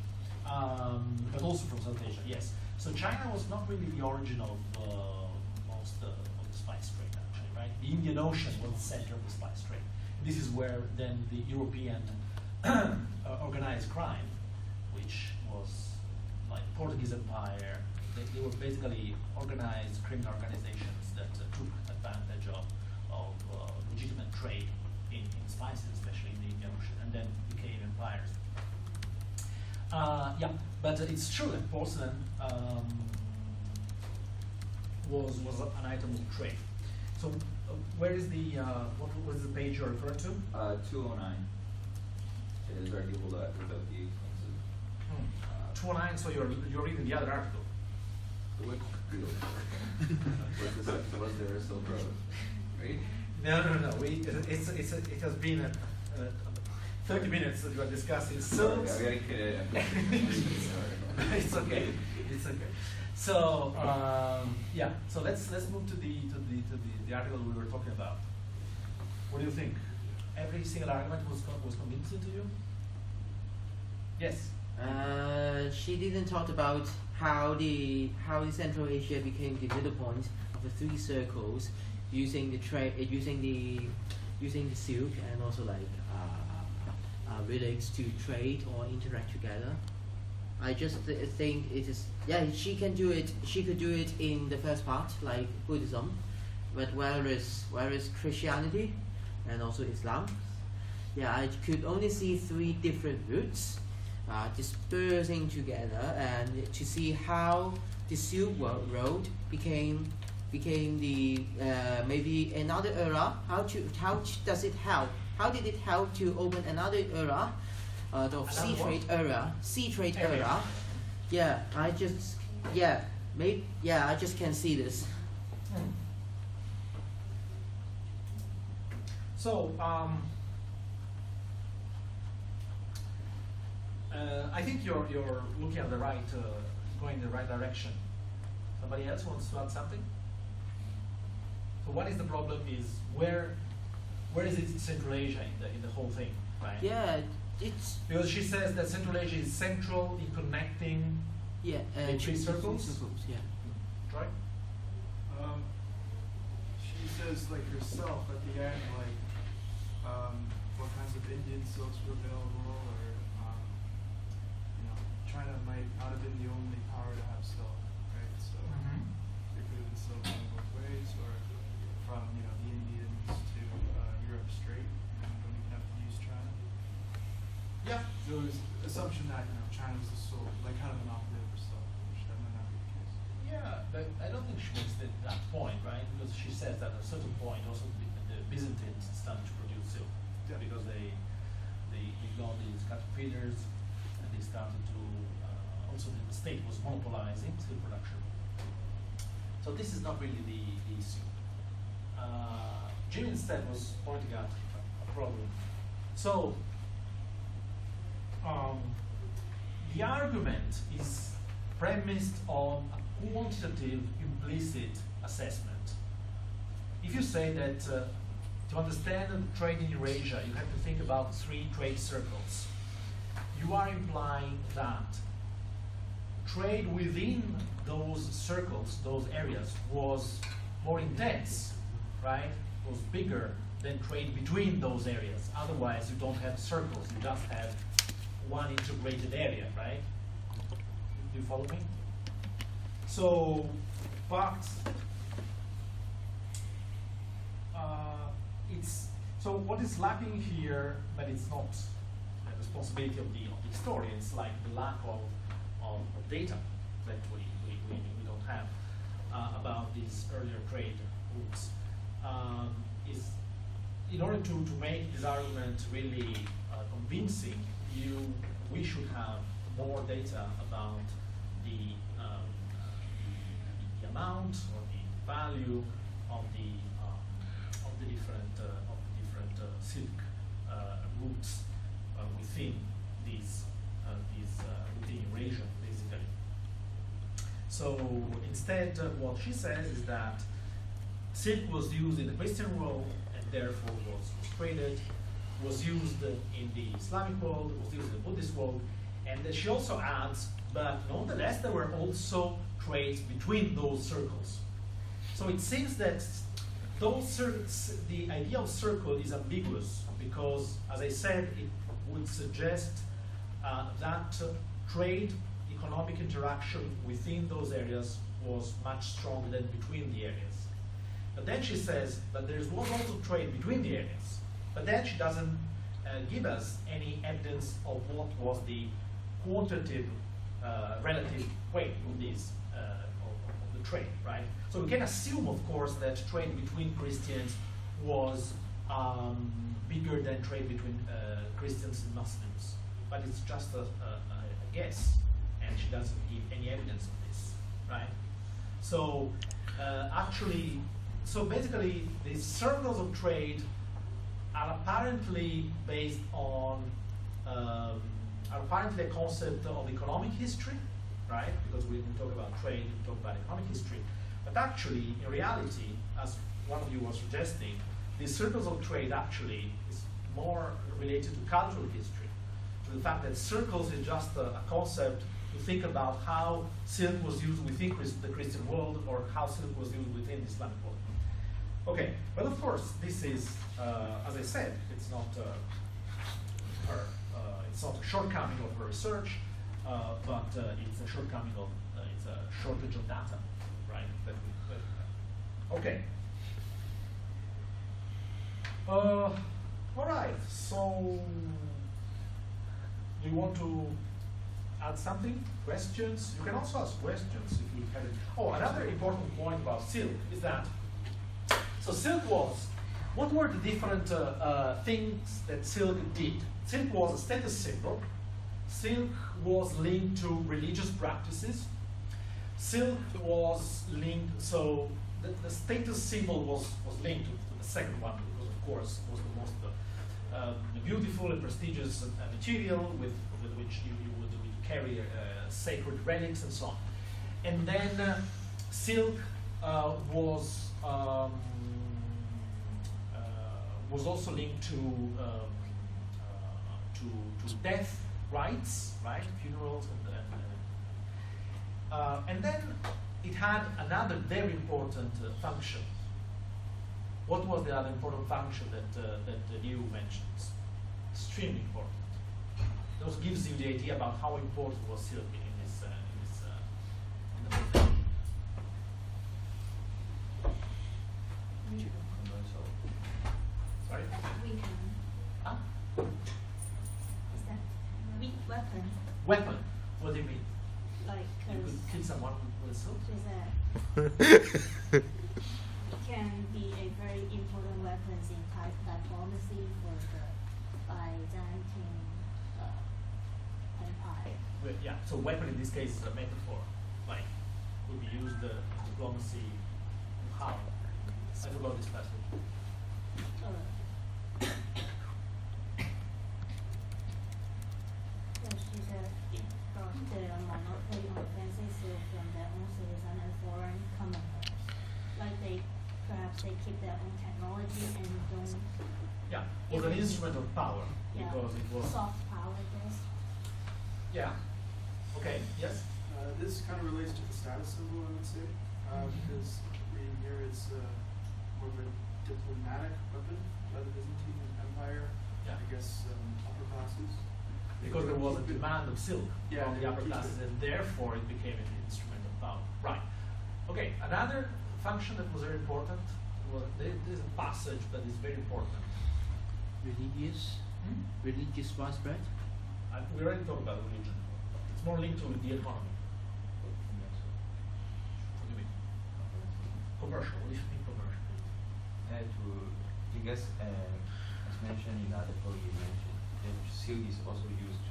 but also from South Asia. Yes. So China was not really the origin of most of the spice trade, actually, right? The Indian Ocean was the center of the spice trade. This is where then the European organized crime, which was like Portuguese Empire, they were basically organized criminal organizations that took advantage of legitimate trade in spices, especially in the Indian Ocean, and then became empires. Yeah, but it's true that porcelain was an item of trade. So where is the, what was the page you're referring to? 209. It is arguable that without the expensive. 209, so you're reading the other article. Was there a Silk Road? Right? No. It has been 30 minutes that we are discussing silks. Sorry, I gotta kid it. It's okay. It's okay. So yeah. So let's move to the article we were talking about. What do you think? Every single argument was convincing to you? Yes. She didn't talk about how the Central Asia became the middle point of the three circles, using the silk and also like relates to trade or interact together. I just think it is, yeah, she can do it. She could do it in the first part, like Buddhism, but whereas Christianity and also Islam, yeah, I could only see three different routes dispersing together, and to see how the Silk Road became the maybe another era. How does it help? How did it help to open another era, the sea trade era? Yeah, I just can see this. So I think you're looking at the right, going in the right direction. Somebody else wants to add something? So what is the problem? Is where is it Central Asia in the whole thing, right? Yeah, it's because she says that Central Asia is central in connecting. Yeah, the three circles. Yeah. Troy? She says like herself at the end, like what kinds of Indian silks were available, or China might not have been the only power to have silk, right? So there could have been silk going both ways, or from the Indians to Europe straight, and you don't even have to use China. Yeah. So there's assumption that China was the sole, like kind of monopoly over silk, which that might not be the case. Yeah, but I don't think she makes that point, right? Because she says that at a certain point also the Byzantines started to produce silk, because they got these cotton feeders, and they started to also the state was monopolizing silk production. So this is not really the issue. Jim instead was pointing out a problem. So the argument is premised on a quantitative implicit assessment. If you say that to understand trade in Eurasia, you have to think about three trade circles, you are implying that trade within those circles, those areas, was more intense, right? Was bigger than trade between those areas. Otherwise, you don't have circles, you just have one integrated area, right? Do you follow me? So, but so what is lacking here, but it's not the responsibility of the historians, like the lack of data that we don't have about these earlier trade routes. Is in order to make this argument really convincing, we should have more data about the amount or the value of the different silk routes within these within Eurasia, basically. So instead, what she says is that silk was used in the Christian world and therefore was traded, was used in the Islamic world, was used in the Buddhist world, and she also adds, but nonetheless there were also trades between those circles. So it seems that the idea of circle is ambiguous because, as I said, it would suggest that trade, economic interaction within those areas was much stronger than between the areas. But then she says that there was also trade between the areas. But then she doesn't give us any evidence of what was the quantitative relative weight of these of the trade, right? So we can assume, of course, that trade between Christians was bigger than trade between Christians and Muslims, but it's just a guess, and she doesn't give any evidence of this, right? So actually, so basically, these circles of trade are apparently based on are apparently a concept of economic history, right? Because when we talk about trade, we talk about economic history. But actually, in reality, as one of you was suggesting, these circles of trade actually is more related to cultural history, to the fact that circles is just a concept to think about how silk was used within the Christian world or how silk was used within the Islamic world. Okay, but of course, this is, as I said, it's not it's not a shortcoming of her research, but it's a shortcoming of it's a shortage of data, right? Okay. All right. So, do you want to add something? Questions? You can also ask questions if you have it. Oh, another important point about silk is that. So silk was. What were the different things that silk did? Silk was a status symbol. Silk was linked to religious practices. Silk was linked, so the status symbol was linked to the second one because, of course, it was the most beautiful and prestigious material with which you would carry sacred relics and so on. And then silk was also linked to death rites, right, funerals, and then it had another very important function. What was the other important function that you mentioned? Extremely important. Those gives you the idea about how important was silk in the whole thing. Sorry? Weapon. Huh? Is that weapon? Weapon. What do you mean? Like, You could kill someone with a sword? it can be a very important weapon in diplomacy for the Byzantine Empire. Well, yeah, so weapon in this case is a metaphor. Like, could be used in diplomacy. How? I forgot this passage. She said it brought the monopoly on fancy silk from their own citizens and foreign commoners. Like perhaps they keep their own technology and don't. Yeah, it was an instrument of power because it was soft power, I guess. Yeah. Okay. Yes. This kind of relates to the status symbol, I would say, because reading here it's more of a diplomatic weapon by the Byzantine Empire. Yeah. I guess upper classes. Because there was a demand of silk Yeah, from the upper classes, and therefore it became an instrument of power. Right. Okay. Another function that was very important was there's a passage that is very important. Religious widespread. We already talked about religion. It's more linked to the economy. What do you mean? Commercial. What do you mean commercial? Because as mentioned in the article you mentioned, that silk is also used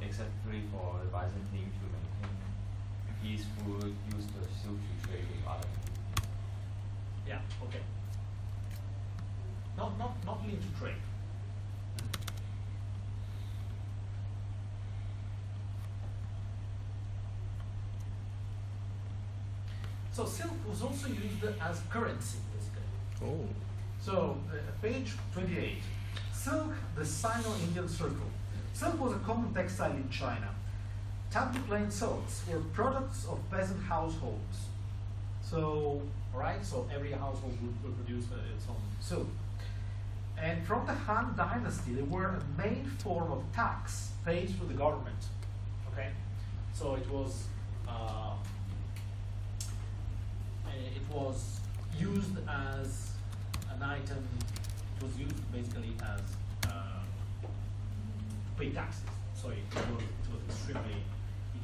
exactly for the Byzantine to maintain peace, would use the silk to trade with other countries. Yeah. Okay. Not linked to trade. So silk was also used as currency, basically. Oh. So, page 28. Silk, the Sino-Indian Circle. Silk was a common textile in China. Tabby plain silks were products of peasant households. So, alright, so every household would produce its own silk. And from the Han Dynasty, they were a main form of tax paid to the government. Okay? So it was used as an item. It was used basically as to pay taxes. So it was extremely.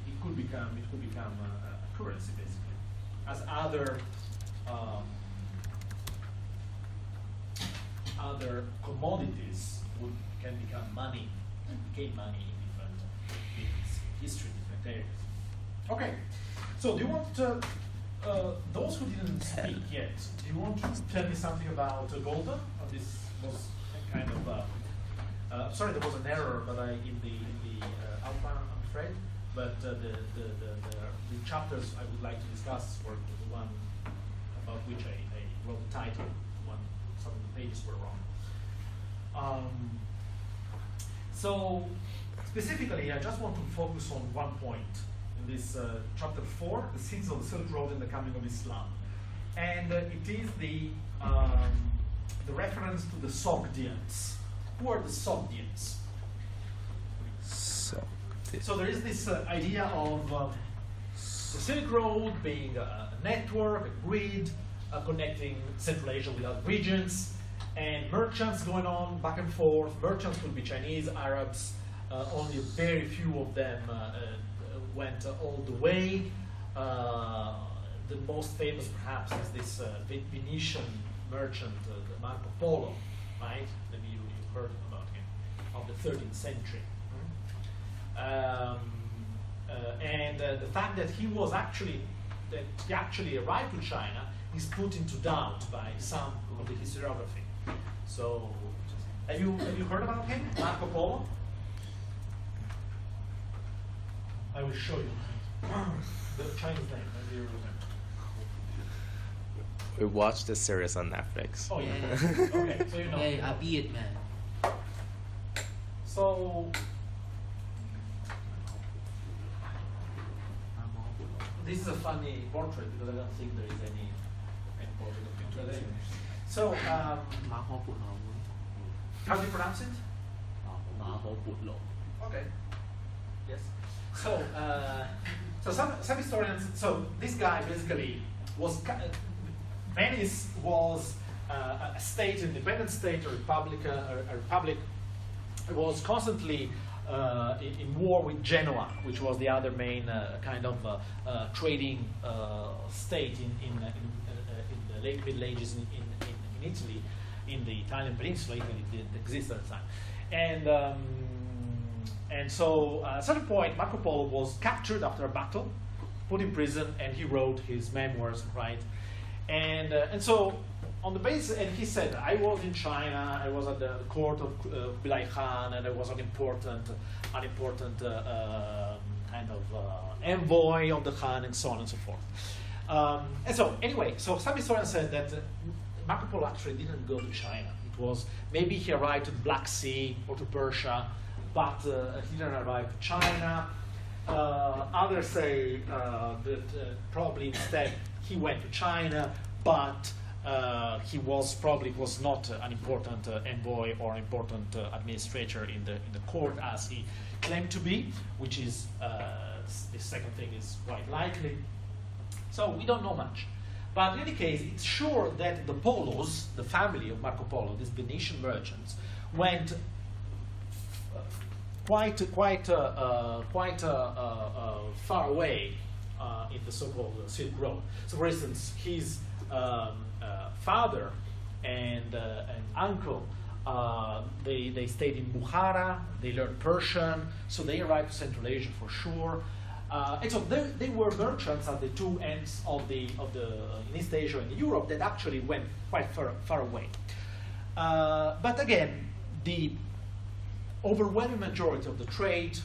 It could become a currency, basically, as other other commodities can become money and became money in different history, different areas. Okay, so do you want to, those who didn't speak yet, do you want to tell me something about Golden? This was a kind of, sorry, there was an error, but in the outline, I'm afraid. But the chapters I would like to discuss were the one about which I wrote the title. Some of the pages were wrong. So specifically, I just want to focus on one point in this chapter 4, the seeds of the Silk Road and the coming of Islam, and it is the reference to the Sogdians. Who are the Sogdians? So there is this idea of the Silk Road being a network, a grid, connecting Central Asia with other regions, and merchants going on back and forth. Merchants could be Chinese, Arabs. Only very few of them went all the way. The most famous, perhaps, is this Venetian merchant, Marco Polo, right? Maybe you've heard about him, of the 13th century. And the fact that he actually arrived to China is put into doubt by some of the historiography. So, have you heard about him, Marco Polo? I will show you the Chinese name. Maybe you remember. We watched the series on Netflix. Oh yeah. Okay, so you know. Hey, I be it, man. So. This is a funny portrait because I don't think there is any portrait of him today. So, how do you pronounce it? Okay. Yes. So, some historians. So this guy basically was. Venice was a state, independent state, a republic. It was constantly in war with Genoa, which was the other main kind of trading state in the late Middle Ages in Italy, in the Italian peninsula. Italy didn't exist at the time, and so at a certain point, Marco Polo was captured after a battle, put in prison, and he wrote his memoirs, right? And so on the basis, and he said, I was in China, I was at the court of Bilai Khan, and I was an important kind of envoy of the Khan, and so on and so forth. And so anyway, so some historians said that Marco Polo actually didn't go to China. It was, maybe he arrived to the Black Sea or to Persia, but he didn't arrive to China. Others say that probably instead he went to China, but he was not an important envoy or important administrator in the court as he claimed to be, which is the second thing is quite likely. So we don't know much, but in any case, it's sure that the Polos, the family of Marco Polo, these Venetian merchants, went quite far away in the so-called Silk Road. So, for instance, his father and uncle, they stayed in Bukhara. They learned Persian, so they arrived to Central Asia for sure. And so they were merchants at the two ends of the in East Asia and Europe that actually went quite far away. But again, the overwhelming majority of the trade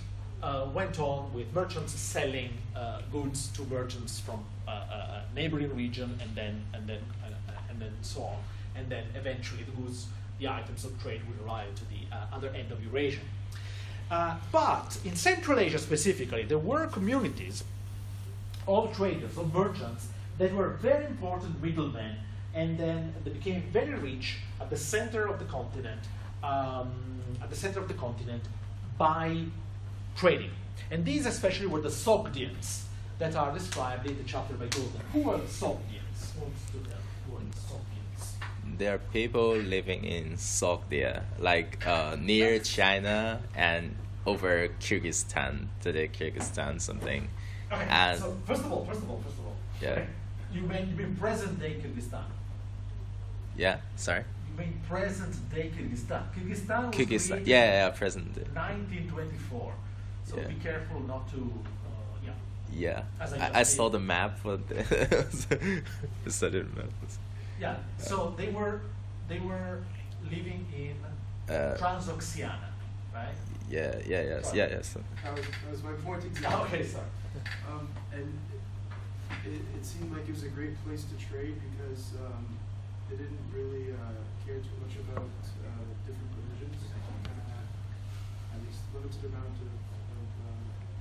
went on with merchants selling goods to merchants from a neighboring region, and then so on, and then eventually the items of trade will arrive to the other end of Eurasia. But in Central Asia specifically, there were communities of traders, of merchants, that were very important middlemen, and then they became very rich at the center of the continent. By trading. And these especially were the Sogdians that are described in the chapter by Golden. Who are the Sogdians? Who are the Sogdians? There are people living in Sogdia, like near China and over Kyrgyzstan, today Kyrgyzstan something. Okay. And So first of all. Yeah. Okay. You mean present day Kyrgyzstan. yeah, sorry. You mean present day Kyrgyzstan. Kyrgyzstan was Kyrgyzstan. created Yeah, present. in 1924. So Yeah. be careful not to. Yeah, As I I just saw said. the map, but I studied map. Yeah. So they were living in Transoxiana, right? Yeah, yes. That was my point exactly. Okay, sorry. And it seemed like it was a great place to trade because they didn't really care too much about different religions. Kind of had at least limited amount of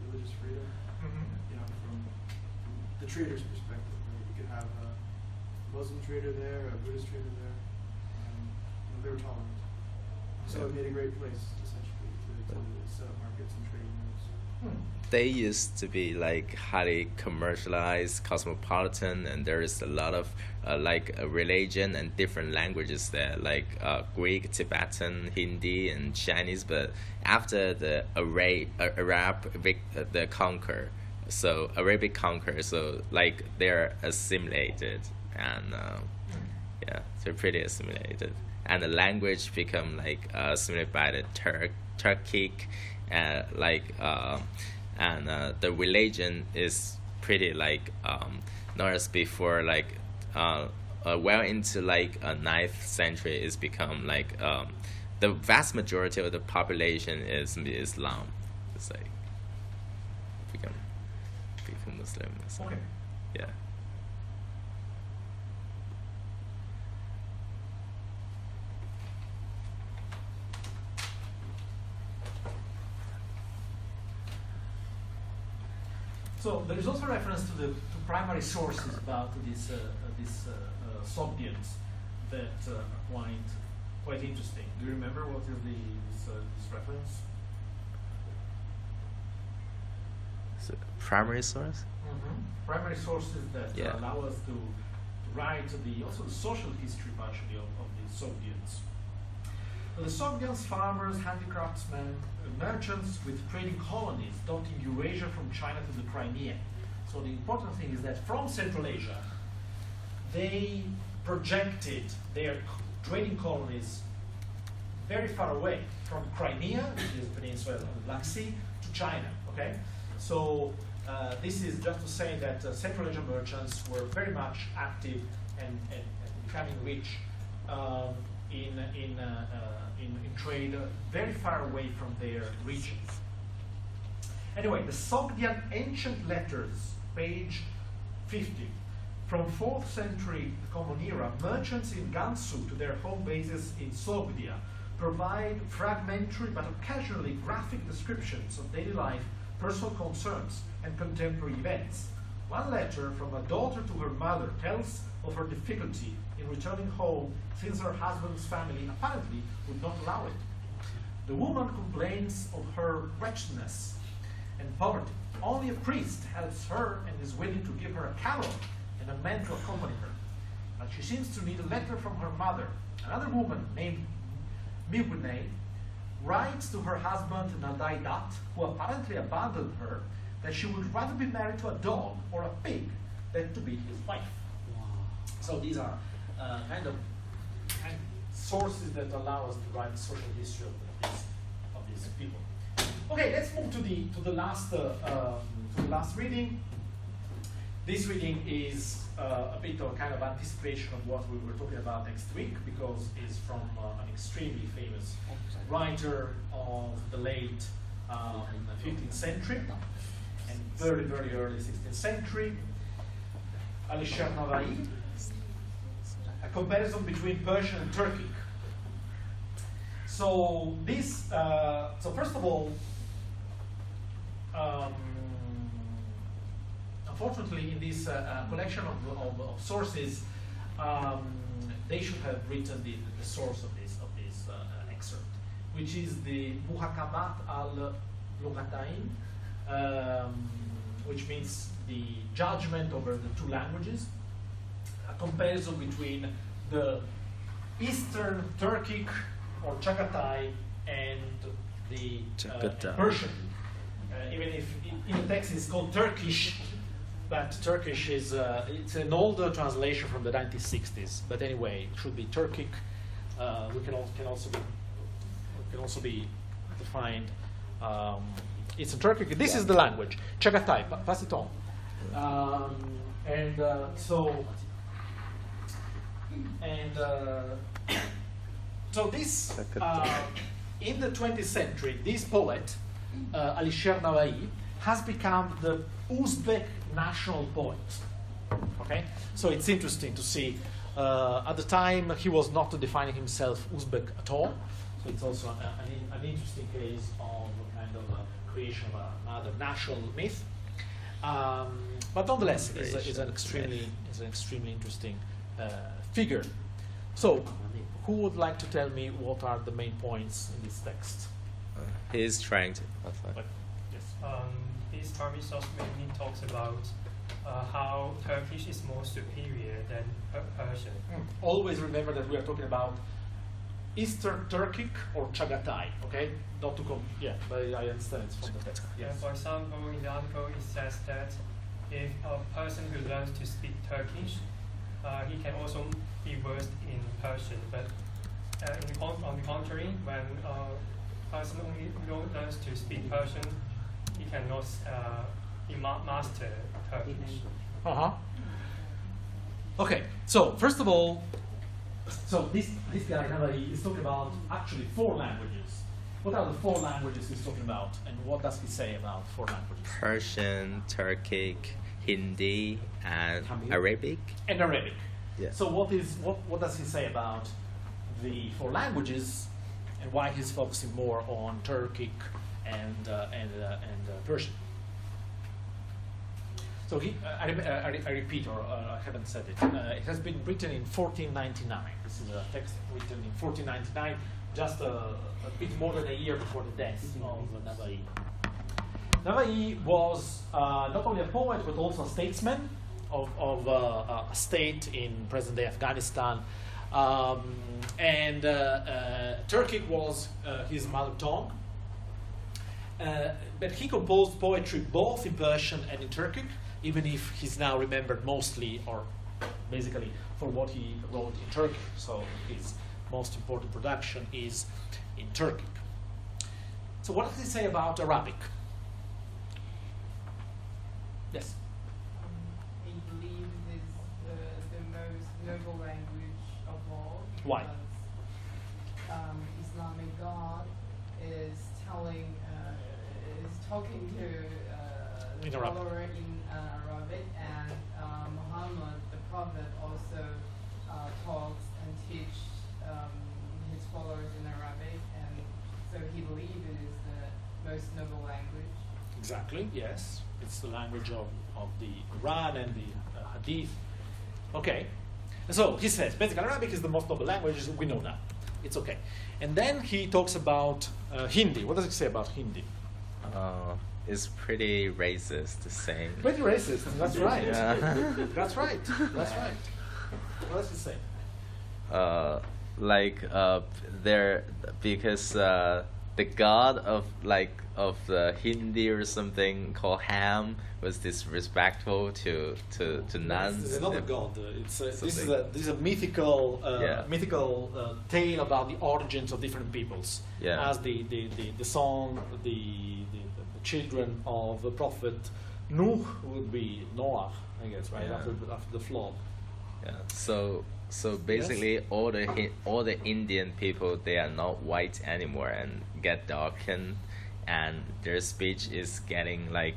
religious freedom. You know, from the trader's perspective, right? You could have a Muslim trader there, a Buddhist trader there. You know, they were tolerant. So it made a great place essentially to set up markets and trading routes. They used to be like highly commercialized, cosmopolitan, and there is a lot of religion and different languages there, like Greek, Tibetan, Hindi, and Chinese. But after the Arabic conquer, so like they're assimilated, and they're pretty assimilated, and the language become like assimilated by the Turkic, and the religion is pretty like not as before, like well into like 9th century it's become like the vast majority of the population is Islam. It's like become Muslim. So, Okay. yeah. So there is also reference to primary sources about these Sogdians that are quite interesting. Do you remember what is this reference? So, primary source. Primary sources that Yeah. allow us to write also the social history partially of the Sogdians. The Sogdians, farmers, handicraftsmen, merchants with trading colonies dotting Eurasia from China to the Crimea. So the important thing is that from Central Asia, they projected their trading colonies very far away from Crimea, which is the peninsula of the Black Sea, to China. Okay, so this is just to say that Central Asian merchants were very much active and becoming rich in trade very far away from their regions. Anyway, the Sogdian ancient letters, page 50. From 4th century Common Era, merchants in Gansu to their home bases in Sogdia provide fragmentary but occasionally graphic descriptions of daily life, personal concerns, and contemporary events. One letter from a daughter to her mother tells of her difficulty in returning home since her husband's family apparently would not allow it. The woman complains of her wretchedness and poverty. Only a priest helps her and is willing to give her a camel and a man to accompany her. But she seems to need a letter from her mother. Another woman named Mibune writes to her husband Nadai Dat, who apparently abandoned her, that she would rather be married to a dog or a pig than to be his wife. So these are kind of sources that allow us to write the social history of these people. Okay, let's move to the last reading. This reading is a bit of a kind of anticipation of what we were talking about next week, because it's from an extremely famous writer of the late 15th century and very, very early 16th century, Alisher Navai, a comparison between Persian and Turkic. So this, so first of all, unfortunately, in this collection of sources, they should have written the source of this excerpt, which is the Muhakamat al-Lughatain, which means the judgment over the two languages, a comparison between the Eastern Turkic or Chagatai and the Persian even if in the text it's called Turkish, but Turkish is it's an older translation from the 1960s. But anyway, it should be Turkic. Can also be defined. It's in Turkic. This is the language. Chagatai. Pass it on. So this in the 20th century, this poet Alisher Nava'i has become the Uzbek national poet. Okay, so it's interesting to see. At the time, he was not defining himself Uzbek at all. So it's also an interesting case of kind of a creation of another national myth. But nonetheless, is an extremely interesting figure. So, who would like to tell me what are the main points in this text? He's trying to. Yes. This Turkish source mainly talks about how Turkish is more superior than Persian. Always remember that we are talking about Eastern Turkic or Chagatai, okay? Not to but I understand it's from the text. Yes. For example, in the article it says that if a person who learns to speak Turkish, he can also be versed in Persian. But on the contrary, when a person only learns to speak Persian, he cannot master Turkish. Okay, so first of all, this guy Nava'i is talking about actually 4 languages. What are the 4 languages he's talking about, and what does he say about 4 languages? Persian, Turkic, Hindi, and Arabic. And Arabic. Yeah. So what does he say about the 4 languages, and why he's focusing more on Turkic and Persian? So I repeat, or I haven't said it. It has been written in 1499. This is a text written in 1499, just a bit more than a year before the death of Nava'i. Nava'i was not only a poet, but also a statesman of a state in present-day Afghanistan. And Turkic was his mother tongue. But he composed poetry both in Persian and in Turkic, even if he's now remembered mostly, or basically, for what he wrote in Turkic. So his most important production is in Turkic. So what does he say about Arabic? Yes? He believes it's the most noble language of all. Why? Because Islamic God is talking to the follower in Arabic, and Muhammad, the Prophet, also talks and teaches his followers in Arabic, and so he believes it is the most noble language. Exactly, yes. It's the language of the Quran and the Hadith. Okay. So he says, basically Arabic is the most noble language, we know that. It's okay. And then he talks about Hindi. What does he say about Hindi? It's pretty racist to say. Pretty racist, that's right. Yeah. That's right, that's right. What does he say? Because the god of the Hindi or something called Ham was disrespectful to nuns. This is another god. This is a mythical tale about the origins of different peoples. Yeah. As the song, the children of the prophet Nuh would be Noah, I guess, right? Yeah. After the flood. Yeah. So basically, Yes. all the Indian people, they are not white anymore and get darkened, and their speech is getting like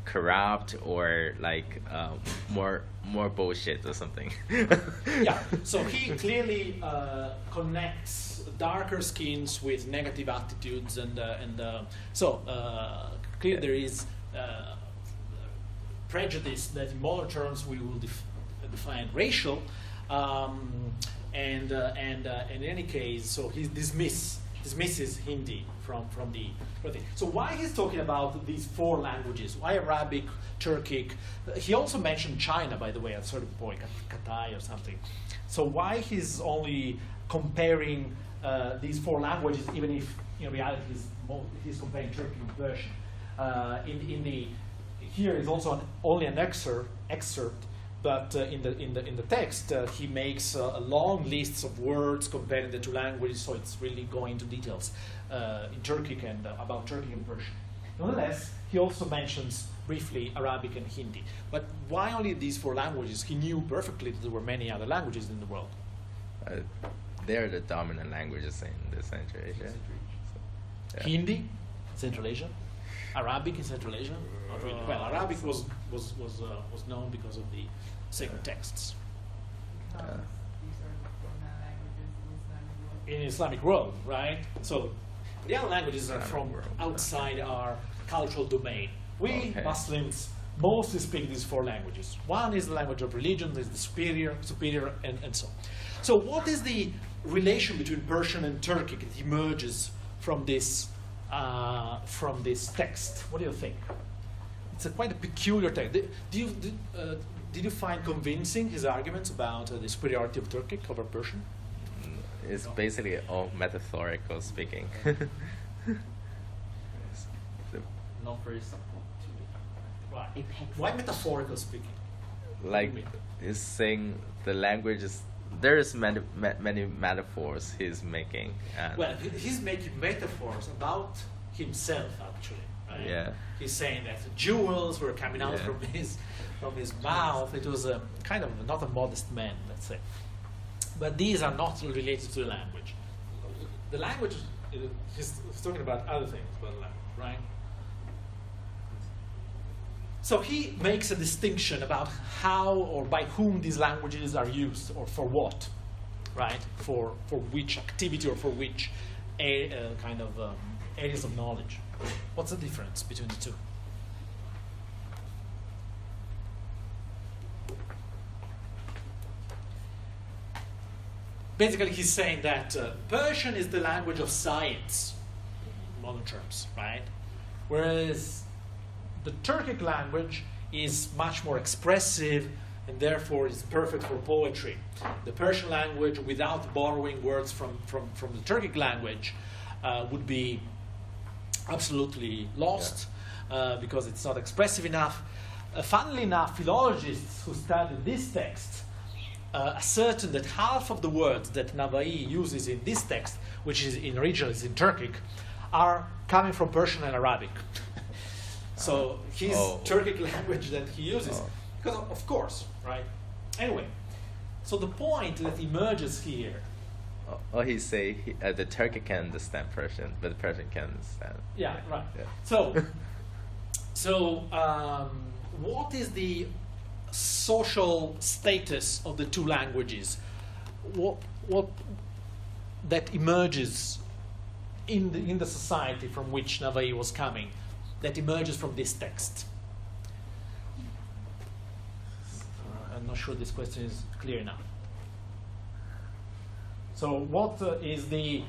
corrupt or like more bullshit or something. Yeah. So he clearly connects darker skins with negative attitudes, and clearly there is prejudice that in modern terms we will define racial. And in any case, so he dismisses Hindi from the thing. So why he's talking about these 4 languages? Why Arabic, Turkic? He also mentioned China, by the way, at a certain point, Katai or something. So why he's only comparing these 4 languages, even if in reality he's comparing Turkic and Persian? Here is also only an excerpt, but in the text he makes a long list of words comparing the two languages, so it's really going into details in Turkic and about Turkic and Persian. Nonetheless, he also mentions briefly Arabic and Hindi. But why only these 4 languages? He knew perfectly that there were many other languages in the world. They're the dominant languages in the Central Asia. So, yeah. Hindi, Central Asia. Arabic in Central Asia. Not really. Well, Arabic was known because of the sacred texts. These are the dominant languages in Islamic world. In Islamic world, right? So the other languages are Islamic from world, outside our cultural domain. We Okay. Muslims mostly speak these 4 languages. One is the language of religion, is the superior, and so on. So what is the relation between Persian and Turkic that emerges from this text? What do you think? It's quite a peculiar text. Did you find convincing his arguments about the superiority of Turkic over Persian? It's basically all metaphorical speaking. Not very supportive. Right. Why metaphorical speaking? Like, he's saying the language is, there is many metaphors he's making. And Well, he's making metaphors about himself, actually. Right? Yeah. He's saying that jewels were coming out Yeah. from his mouth. It was a kind of not a modest man, let's say. But these are not related to the language. The language, he's talking about other things about the language, right? So he makes a distinction about how or by whom these languages are used, or for what, right? For which activity or for which kind of areas of knowledge. What's the difference between the two? Basically, he's saying that Persian is the language of science, in modern terms, right? Whereas the Turkic language is much more expressive and therefore is perfect for poetry. The Persian language, without borrowing words from the Turkic language, would be absolutely lost because it's not expressive enough. Funnily enough, philologists who studied this text ascertain that half of the words that Navai uses in this text, which is in original is in Turkic, are coming from Persian and Arabic. So his Turkic language that he uses, because of course, right? Anyway, so the point that emerges here. he say the Turkic can understand Persian, but the Persian can understand. Yeah, right. Yeah. So what is the social status of the two languages? What that emerges in the society from which Navai was coming, that emerges from this text? I'm not sure this question is clear enough. So what is the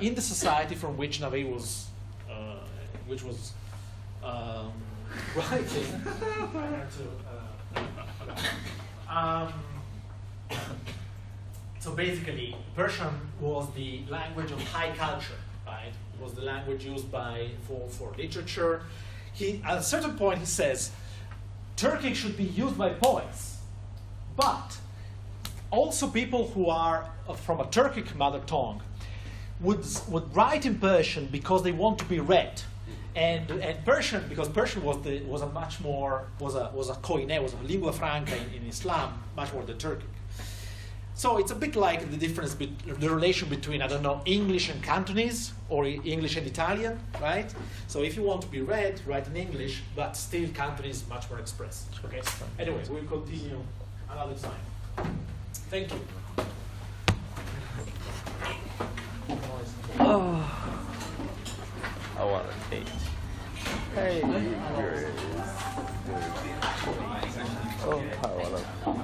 in the society from which Navai was writing? So basically, Persian was the language of high culture, right? It was the language used for literature. At a certain point, he says, Turkic should be used by poets, but also people who are from a Turkic mother tongue would write in Persian because they want to be read. And Persian, because Persian was a koine, was a lingua franca in Islam, much more than Turkic. So it's a bit like the difference, the relation between, I don't know, English and Cantonese, or English and Italian, right? So if you want to be read, write in English, but still Cantonese is much more expressed. Okay. Anyway, we'll continue another time. Thank you. I want to take. Hey, yours. Oh, I want to.